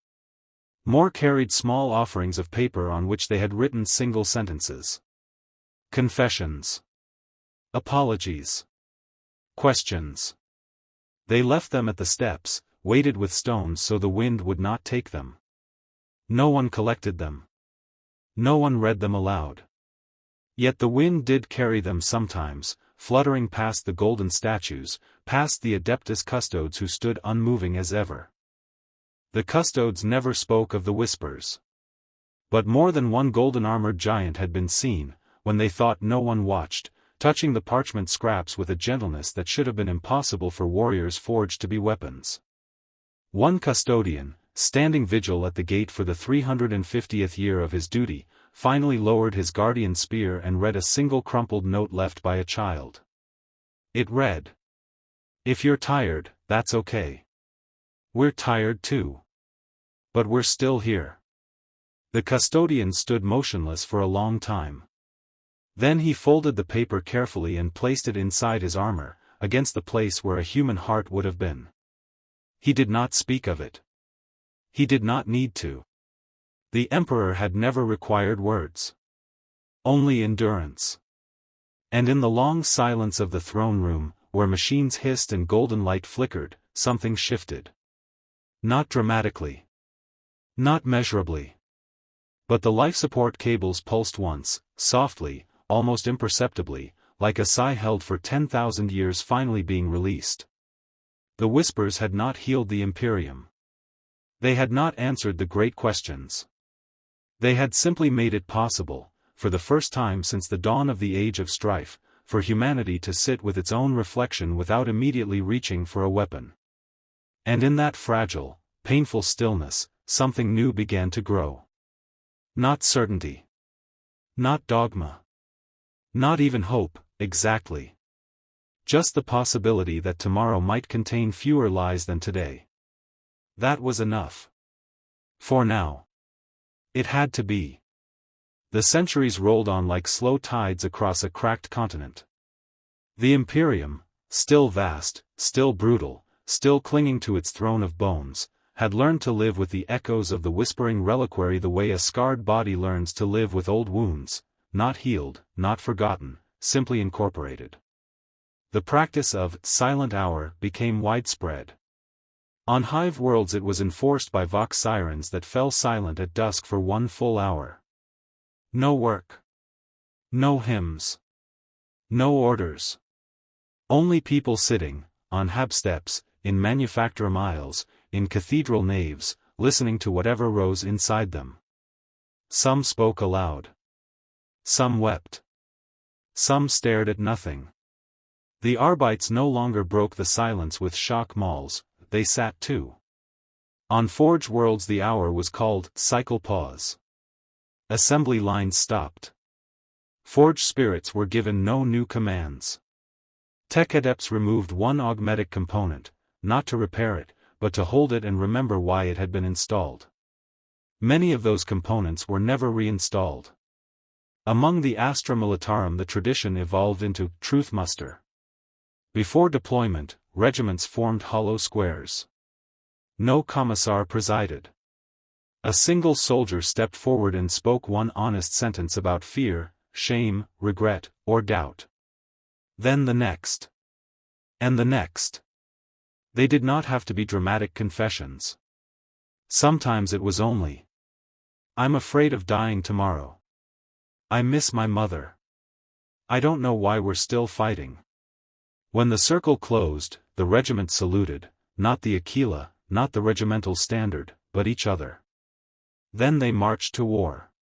More carried small offerings of paper on which they had written single sentences. Confessions. Apologies. Questions. They left them at the steps, weighted with stones so the wind would not take them. No one collected them. No one read them aloud. Yet the wind did carry them sometimes, fluttering past the golden statues, past the Adeptus Custodes who stood unmoving as ever. The Custodes never spoke of the Whispers. But more than one golden-armored giant had been seen, when they thought no one watched, touching the parchment scraps with a gentleness that should have been impossible for warriors forged to be weapons. One custodian, standing vigil at the gate for the 350th year of his duty, finally lowered his guardian spear and read a single crumpled note left by a child. It read, "If you're tired, that's okay. We're tired too. But we're still here." The custodian stood motionless for a long time. Then he folded the paper carefully and placed it inside his armor, against the place where a human heart would have been. He did not speak of it. He did not need to. The Emperor had never required words. Only endurance. And in the long silence of the throne room, where machines hissed and golden light flickered, something shifted. Not dramatically. Not measurably. But the life support cables pulsed once, softly, almost imperceptibly, like a sigh held for 10,000 years finally being released. The Whispers had not healed the Imperium. They had not answered the great questions. They had simply made it possible, for the first time since the dawn of the Age of Strife, for humanity to sit with its own reflection without immediately reaching for a weapon. And in that fragile, painful stillness, something new began to grow. Not certainty. Not dogma. Not even hope, exactly. Just the possibility that tomorrow might contain fewer lies than today. That was enough. For now. It had to be. The centuries rolled on like slow tides across a cracked continent. The Imperium, still vast, still brutal, still clinging to its throne of bones, had learned to live with the echoes of the Whispering Reliquary the way a scarred body learns to live with old wounds, not healed, not forgotten, simply incorporated. The practice of silent hour became widespread. On hive worlds it was enforced by vox sirens that fell silent at dusk for 1 full hour. No work. No hymns. No orders. Only people sitting, on hab steps, in manufacturer aisles, in cathedral naves, listening to whatever rose inside them. Some spoke aloud. Some wept. Some stared at nothing. The Arbites no longer broke the silence with shock mauls, they sat too. On Forge worlds the hour was called cycle pause. Assembly lines stopped. Forge spirits were given no new commands. Tech adepts removed one augmetic component, not to repair it, but to hold it and remember why it had been installed. Many of those components were never reinstalled. Among the Astra Militarum the tradition evolved into truth muster. Before deployment, regiments formed hollow squares. No commissar presided. A single soldier stepped forward and spoke one honest sentence about fear, shame, regret, or doubt. Then the next. And the next. They did not have to be dramatic confessions. Sometimes it was only, "I'm afraid of dying tomorrow. I miss my mother. I don't know why we're still fighting." When the circle closed, the regiment saluted, not the Aquila, not the regimental standard, but each other. Then they marched to war.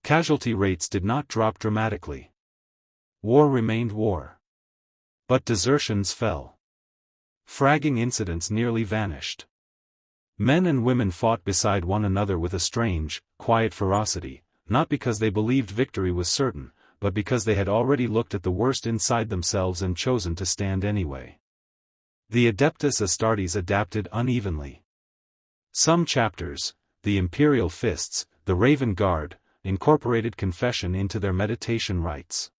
Casualty rates did not drop dramatically. War remained war. But desertions fell. Fragging incidents nearly vanished. Men and women fought beside one another with a strange, quiet ferocity, not because they believed victory was certain, but because they had already looked at the worst inside themselves and chosen to stand anyway. The Adeptus Astartes adapted unevenly. Some chapters, the Imperial Fists, the Raven Guard, incorporated confession into their meditation rites.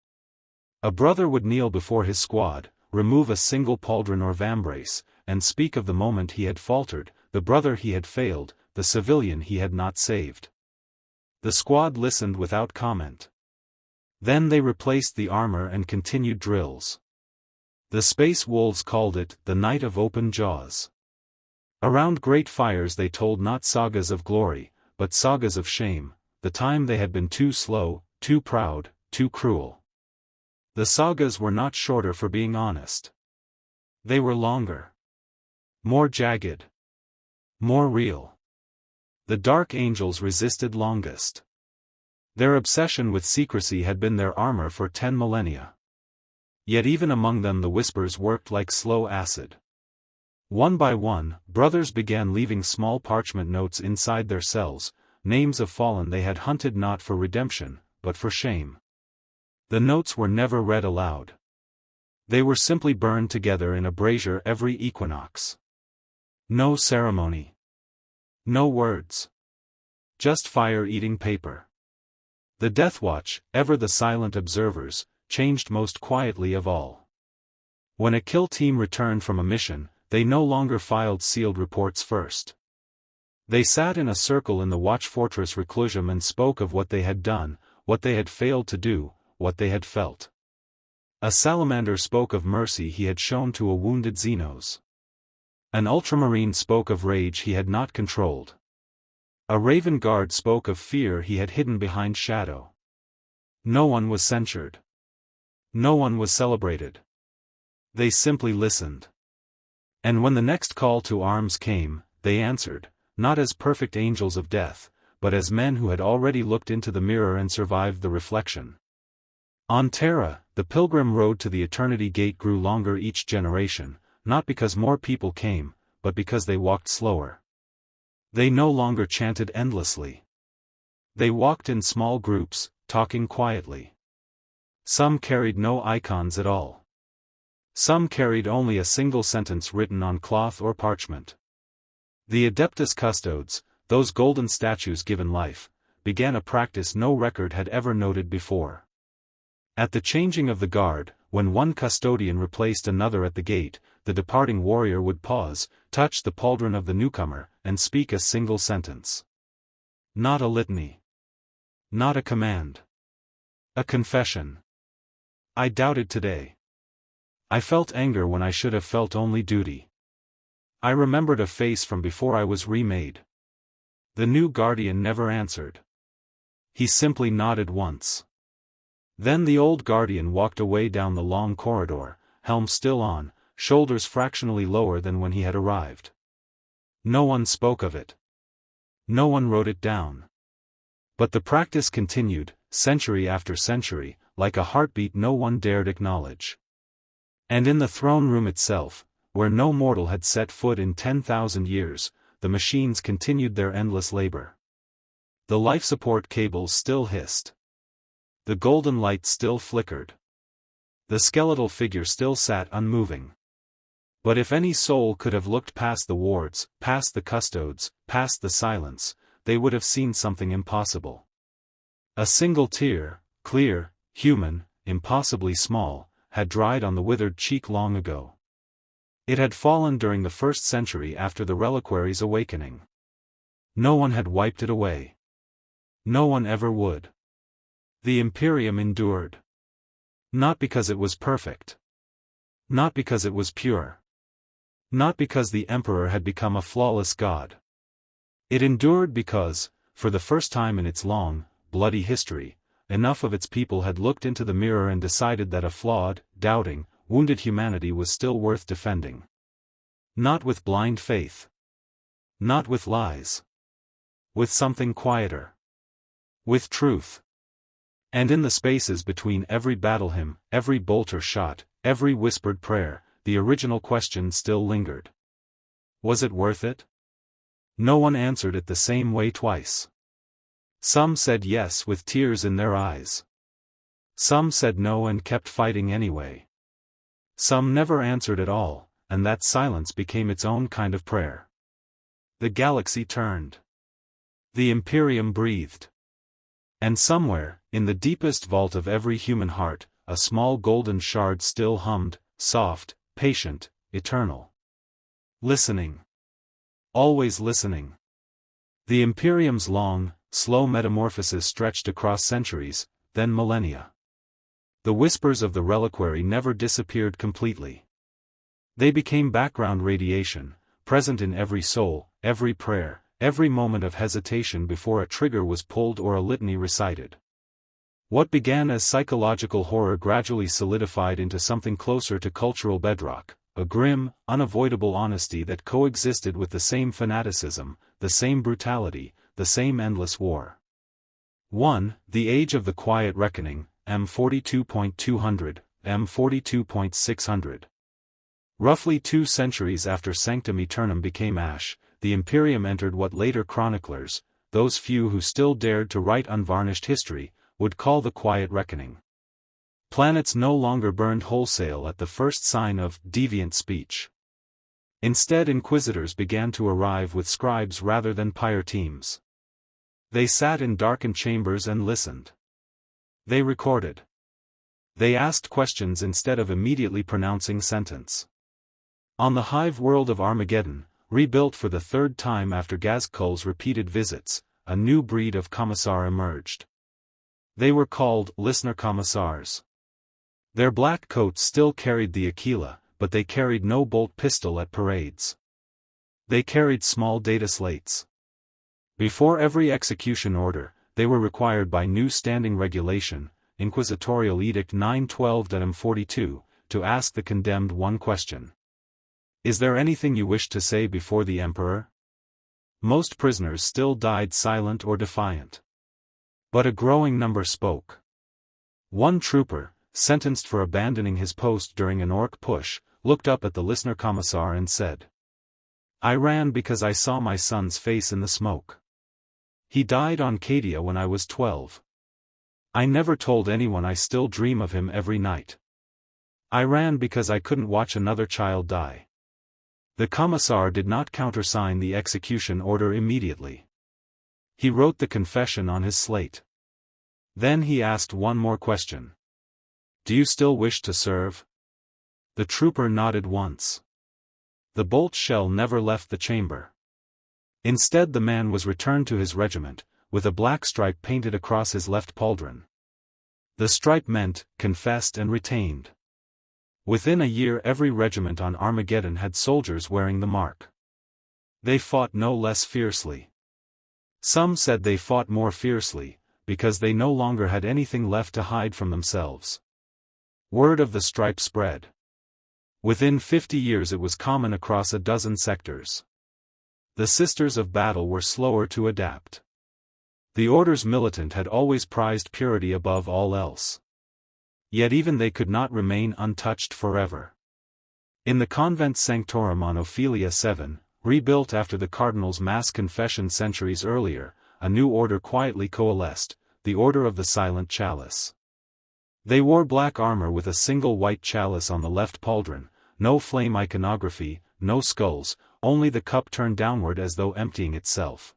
A brother would kneel before his squad, remove a single pauldron or vambrace, and speak of the moment he had faltered, the brother he had failed, the civilian he had not saved. The squad listened without comment. Then they replaced the armor and continued drills. The Space Wolves called it the Night of Open Jaws. Around great fires they told not sagas of glory, but sagas of shame, the time they had been too slow, too proud, too cruel. The sagas were not shorter for being honest. They were longer. More jagged. More real. The Dark Angels resisted longest. Their obsession with secrecy had been their armor for 10 millennia. Yet even among them the whispers worked like slow acid. One by one, brothers began leaving small parchment notes inside their cells, names of fallen they had hunted not for redemption, but for shame. The notes were never read aloud. They were simply burned together in a brazier every equinox. No ceremony. No words. Just fire-eating paper. The Death Watch, ever the silent observers, changed most quietly of all. When a kill team returned from a mission, they no longer filed sealed reports first. They sat in a circle in the Watch Fortress Reclusium and spoke of what they had done, what they had failed to do, what they had felt. A salamander spoke of mercy he had shown to a wounded xenos. An ultramarine spoke of rage he had not controlled. A raven guard spoke of fear he had hidden behind shadow. No one was censured. No one was celebrated. They simply listened. And when the next call to arms came, they answered, not as perfect angels of death, but as men who had already looked into the mirror and survived the reflection. On Terra, the pilgrim road to the Eternity Gate grew longer each generation, not because more people came, but because they walked slower. They no longer chanted endlessly. They walked in small groups, talking quietly. Some carried no icons at all. Some carried only a single sentence written on cloth or parchment. The Adeptus Custodes, those golden statues given life, began a practice no record had ever noted before. At the changing of the guard, when one custodian replaced another at the gate, the departing warrior would pause, touch the pauldron of the newcomer, and speak a single sentence. Not a litany. Not a command. A confession. I doubted today. I felt anger when I should have felt only duty. I remembered a face from before I was remade. The new guardian never answered. He simply nodded once. Then the old guardian walked away down the long corridor, helm still on, shoulders fractionally lower than when he had arrived. No one spoke of it. No one wrote it down. But the practice continued, century after century, like a heartbeat no one dared acknowledge. And in the throne room itself, where no mortal had set foot in 10,000 years, the machines continued their endless labor. The life support cables still hissed. The golden light still flickered. The skeletal figure still sat unmoving. But if any soul could have looked past the wards, past the custodes, past the silence, they would have seen something impossible. A single tear, clear, human, impossibly small, had dried on the withered cheek long ago. It had fallen during the first century after the reliquary's awakening. No one had wiped it away. No one ever would. The Imperium endured. Not because it was perfect. Not because it was pure. Not because the Emperor had become a flawless god. It endured because, for the first time in its long, bloody history, enough of its people had looked into the mirror and decided that a flawed, doubting, wounded humanity was still worth defending. Not with blind faith. Not with lies. With something quieter. With truth. And in the spaces between every battle hymn, every bolt or shot, every whispered prayer, the original question still lingered. Was it worth it? No one answered it the same way twice. Some said yes with tears in their eyes. Some said no and kept fighting anyway. Some never answered at all, and that silence became its own kind of prayer. The galaxy turned. The Imperium breathed. And somewhere, in the deepest vault of every human heart, a small golden shard still hummed, soft, patient, eternal. Listening. Always listening. The Imperium's long, slow metamorphosis stretched across centuries, then millennia. The whispers of the reliquary never disappeared completely. They became background radiation, present in every soul, every prayer, every moment of hesitation before a trigger was pulled or a litany recited. What began as psychological horror gradually solidified into something closer to cultural bedrock, a grim, unavoidable honesty that coexisted with the same fanaticism, the same brutality, the same endless war. 1. The Age of the Quiet Reckoning, M42.200, M42.600. Roughly 2 centuries after Sanctum Aeternum became ash, the Imperium entered what later chroniclers, those few who still dared to write unvarnished history, would call the Quiet Reckoning. Planets no longer burned wholesale at the first sign of deviant speech. Instead, inquisitors began to arrive with scribes rather than pyre teams. They sat in darkened chambers and listened. They recorded. They asked questions instead of immediately pronouncing sentence. On the hive world of Armageddon, rebuilt for the 3rd time after Gazkul's repeated visits, a new breed of commissar emerged. They were called listener commissars. Their black coats still carried the Aquila, but they carried no bolt pistol at parades. They carried small data slates. Before every execution order, they were required by new standing regulation, Inquisitorial Edict 912-42, to ask the condemned one question. Is there anything you wish to say before the Emperor? Most prisoners still died silent or defiant. But a growing number spoke. One trooper, sentenced for abandoning his post during an orc push, looked up at the listener commissar and said, "I ran because I saw my son's face in the smoke. He died on Cadia when I was 12. I never told anyone I still dream of him every night. I ran because I couldn't watch another child die." The commissar did not countersign the execution order immediately. He wrote the confession on his slate. Then he asked one more question. "Do you still wish to serve?" The trooper nodded once. The bolt shell never left the chamber. Instead, the man was returned to his regiment, with a black stripe painted across his left pauldron. The stripe meant, confessed and retained. Within a year, every regiment on Armageddon had soldiers wearing the mark. They fought no less fiercely. Some said they fought more fiercely, because they no longer had anything left to hide from themselves. Word of the stripe spread. Within 50 years it was common across a dozen sectors. The Sisters of Battle were slower to adapt. The Order's militant had always prized purity above all else. Yet even they could not remain untouched forever. In the convent sanctorum on Ophelia 7, rebuilt after the Cardinal's mass confession centuries earlier, a new order quietly coalesced, the Order of the Silent Chalice. They wore black armor with a single white chalice on the left pauldron, no flame iconography, no skulls, only the cup turned downward as though emptying itself.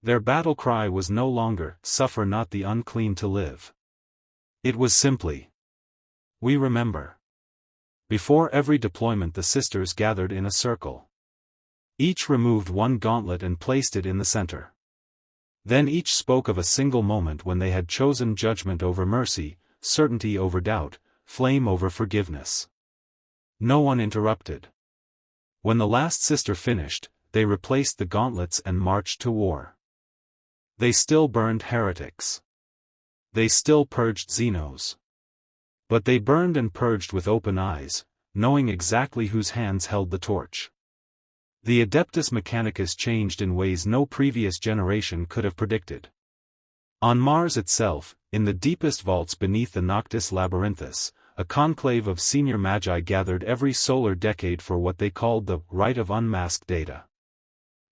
Their battle cry was no longer, "Suffer not the unclean to live." It was simply, "We remember." Before every deployment the sisters gathered in a circle. Each removed one gauntlet and placed it in the center. Then each spoke of a single moment when they had chosen judgment over mercy, certainty over doubt, flame over forgiveness. No one interrupted. When the last sister finished, they replaced the gauntlets and marched to war. They still burned heretics. They still purged xenos. But they burned and purged with open eyes, knowing exactly whose hands held the torch. The Adeptus Mechanicus changed in ways no previous generation could have predicted. On Mars itself, in the deepest vaults beneath the Noctis Labyrinthus, a conclave of senior magi gathered every solar decade for what they called the Rite of Unmasked Data.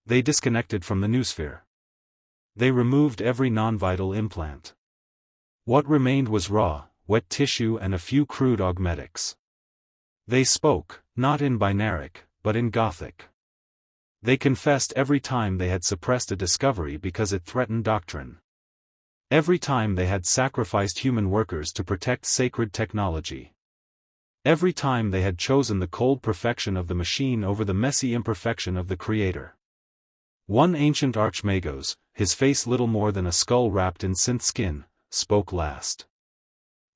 They disconnected from the noosphere. They removed every non-vital implant. What remained was raw, wet tissue and a few crude augmetics. They spoke, not in binaric, but in Gothic. They confessed every time they had suppressed a discovery because it threatened doctrine. Every time they had sacrificed human workers to protect sacred technology. Every time they had chosen the cold perfection of the machine over the messy imperfection of the creator. One ancient archmagos, his face little more than a skull wrapped in synth skin, spoke last.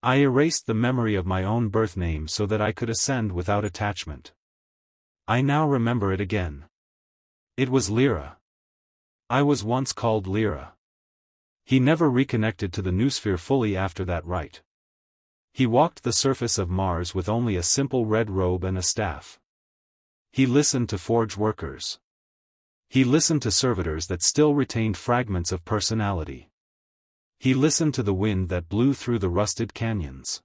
I erased the memory of my own birth name so that I could ascend without attachment. I now remember it again. It was Lyra. I was once called Lyra. He never reconnected to the noosphere fully after that rite. He walked the surface of Mars with only a simple red robe and a staff. He listened to forge workers. He listened to servitors that still retained fragments of personality. He listened to the wind that blew through the rusted canyons.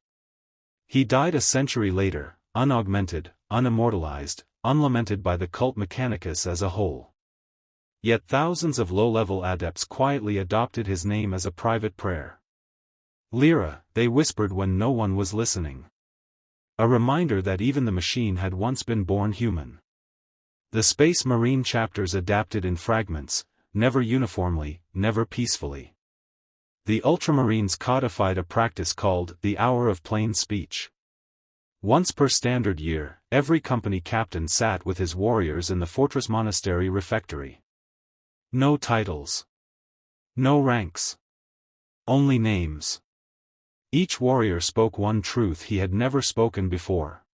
He died a century later, unaugmented, unimmortalized, unlamented by the cult Mechanicus as a whole. Yet thousands of low-level adepts quietly adopted his name as a private prayer. Lyra, they whispered when no one was listening. A reminder that even the machine had once been born human. The Space Marine chapters adapted in fragments, never uniformly, never peacefully. The Ultramarines codified a practice called the Hour of Plain Speech. Once per standard year, every company captain sat with his warriors in the Fortress Monastery refectory. No titles. No ranks. Only names. Each warrior spoke one truth he had never spoken before.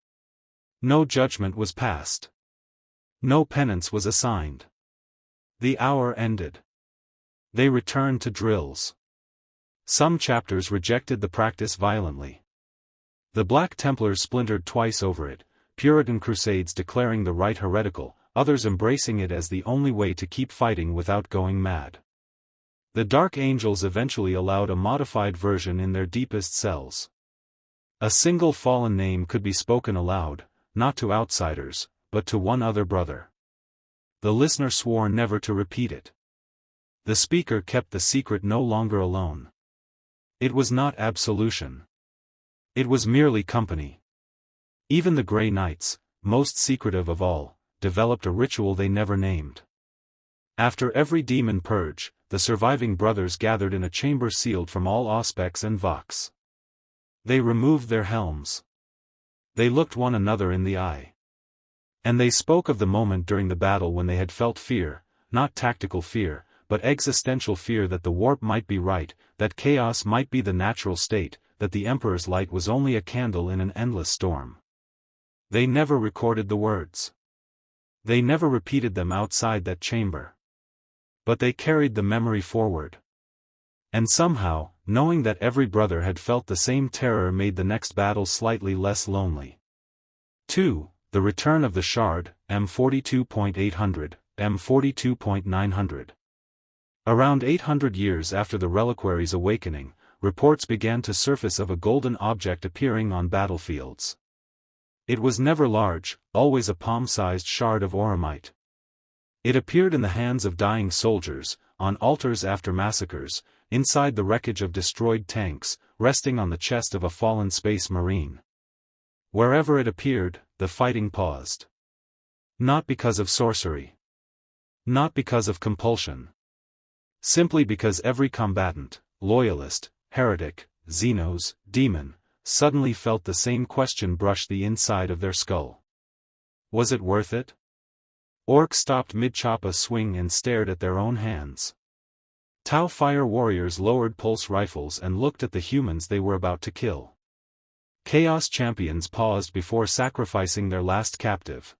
No judgment was passed. No penance was assigned. The hour ended. They returned to drills. Some chapters rejected the practice violently. The Black Templars splintered twice over it, Puritan crusades declaring the rite heretical, others embracing it as the only way to keep fighting without going mad. The Dark Angels eventually allowed a modified version in their deepest cells. A single fallen name could be spoken aloud, not to outsiders, but to one other brother. The listener swore never to repeat it. The speaker kept the secret no longer alone. It was not absolution. It was merely company. Even the Grey Knights, most secretive of all, developed a ritual they never named. After every demon purge, the surviving brothers gathered in a chamber sealed from all auspex and vox. They removed their helms. They looked one another in the eye. And they spoke of the moment during the battle when they had felt fear, not tactical fear, but existential fear that the warp might be right, that chaos might be the natural state, that the Emperor's light was only a candle in an endless storm. They never recorded the words. They never repeated them outside that chamber. But they carried the memory forward. And somehow, knowing that every brother had felt the same terror made the next battle slightly less lonely. 2. The Return of the Shard, M42.800, M42.900. Around 800 years after the Reliquary's awakening, reports began to surface of a golden object appearing on battlefields. It was never large, always a palm-sized shard of auramite. It appeared in the hands of dying soldiers, on altars after massacres, inside the wreckage of destroyed tanks, resting on the chest of a fallen space marine. Wherever it appeared, the fighting paused. Not because of sorcery. Not because of compulsion. Simply because every combatant, loyalist, heretic, xenos, demon, suddenly felt the same question brush the inside of their skull. Was it worth it? Orcs stopped mid-chop a swing and stared at their own hands. Tau fire warriors lowered pulse rifles and looked at the humans they were about to kill. Chaos champions paused before sacrificing their last captive.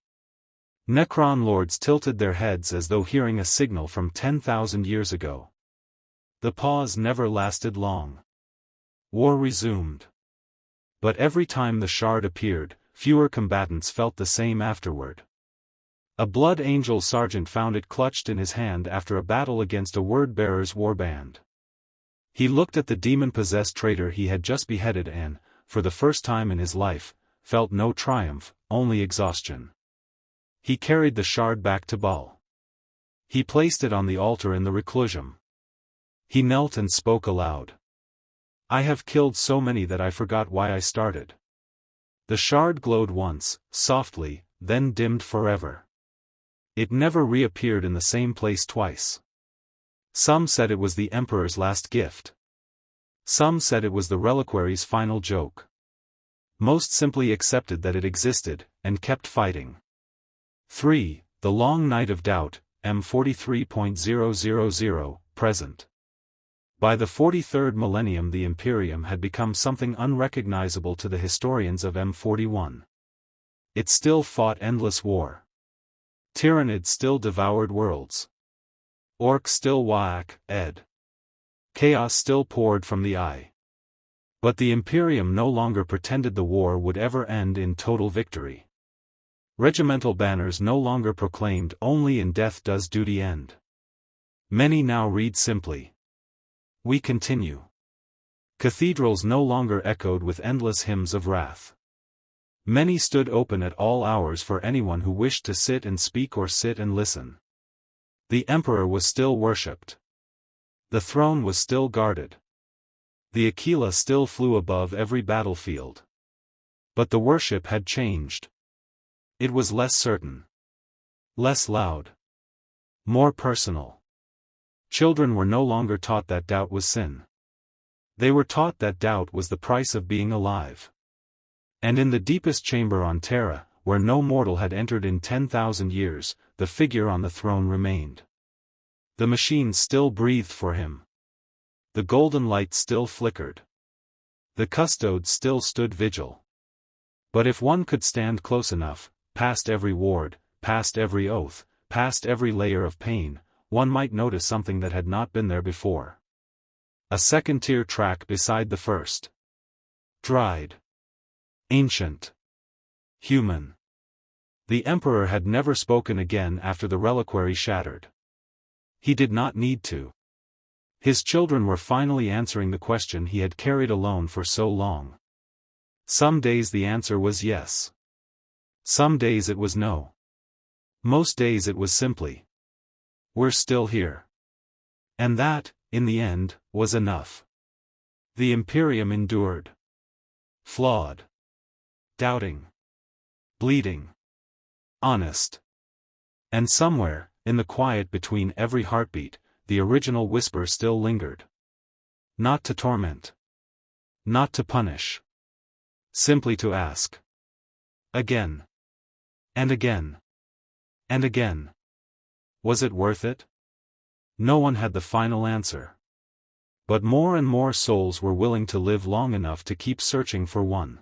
Necron lords tilted their heads as though hearing a signal from 10,000 years ago. The pause never lasted long. War resumed. But every time the shard appeared, fewer combatants felt the same afterward. A Blood Angel sergeant found it clutched in his hand after a battle against a Word-Bearer's warband. He looked at the demon-possessed traitor he had just beheaded and, for the first time in his life, felt no triumph, only exhaustion. He carried the shard back to Baal. He placed it on the altar in the reclusium. He knelt and spoke aloud. I have killed so many that I forgot why I started. The shard glowed once, softly, then dimmed forever. It never reappeared in the same place twice. Some said it was the Emperor's last gift. Some said it was the reliquary's final joke. Most simply accepted that it existed, and kept fighting. 3. The Long Night of Doubt, M43.000, present. By the 43rd millennium the Imperium had become something unrecognizable to the historians of M41. It still fought endless war. Tyranids still devoured worlds. Orcs still ed. Chaos still poured from the eye. But the Imperium no longer pretended the war would ever end in total victory. Regimental banners no longer proclaimed "Only in death does duty end." Many now read simply, "We continue." Cathedrals no longer echoed with endless hymns of wrath. Many stood open at all hours for anyone who wished to sit and speak or sit and listen. The Emperor was still worshipped. The throne was still guarded. The Aquila still flew above every battlefield. But the worship had changed. It was less certain. Less loud. More personal. Children were no longer taught that doubt was sin. They were taught that doubt was the price of being alive. And in the deepest chamber on Terra, where no mortal had entered in 10,000 years, the figure on the throne remained. The machines still breathed for him. The golden light still flickered. The custodes still stood vigil. But if one could stand close enough, past every ward, past every oath, past every layer of pain, one might notice something that had not been there before. A second-tier track beside the first. Dried. Ancient. Human. The Emperor had never spoken again after the reliquary shattered. He did not need to. His children were finally answering the question he had carried alone for so long. Some days the answer was yes. Some days it was no. Most days it was simply, "We're still here." And that, in the end, was enough. The Imperium endured. Flawed. Doubting. Bleeding. Honest. And somewhere, in the quiet between every heartbeat, the original whisper still lingered. Not to torment. Not to punish. Simply to ask. Again. And again. And again. Was it worth it? No one had the final answer. But more and more souls were willing to live long enough to keep searching for one.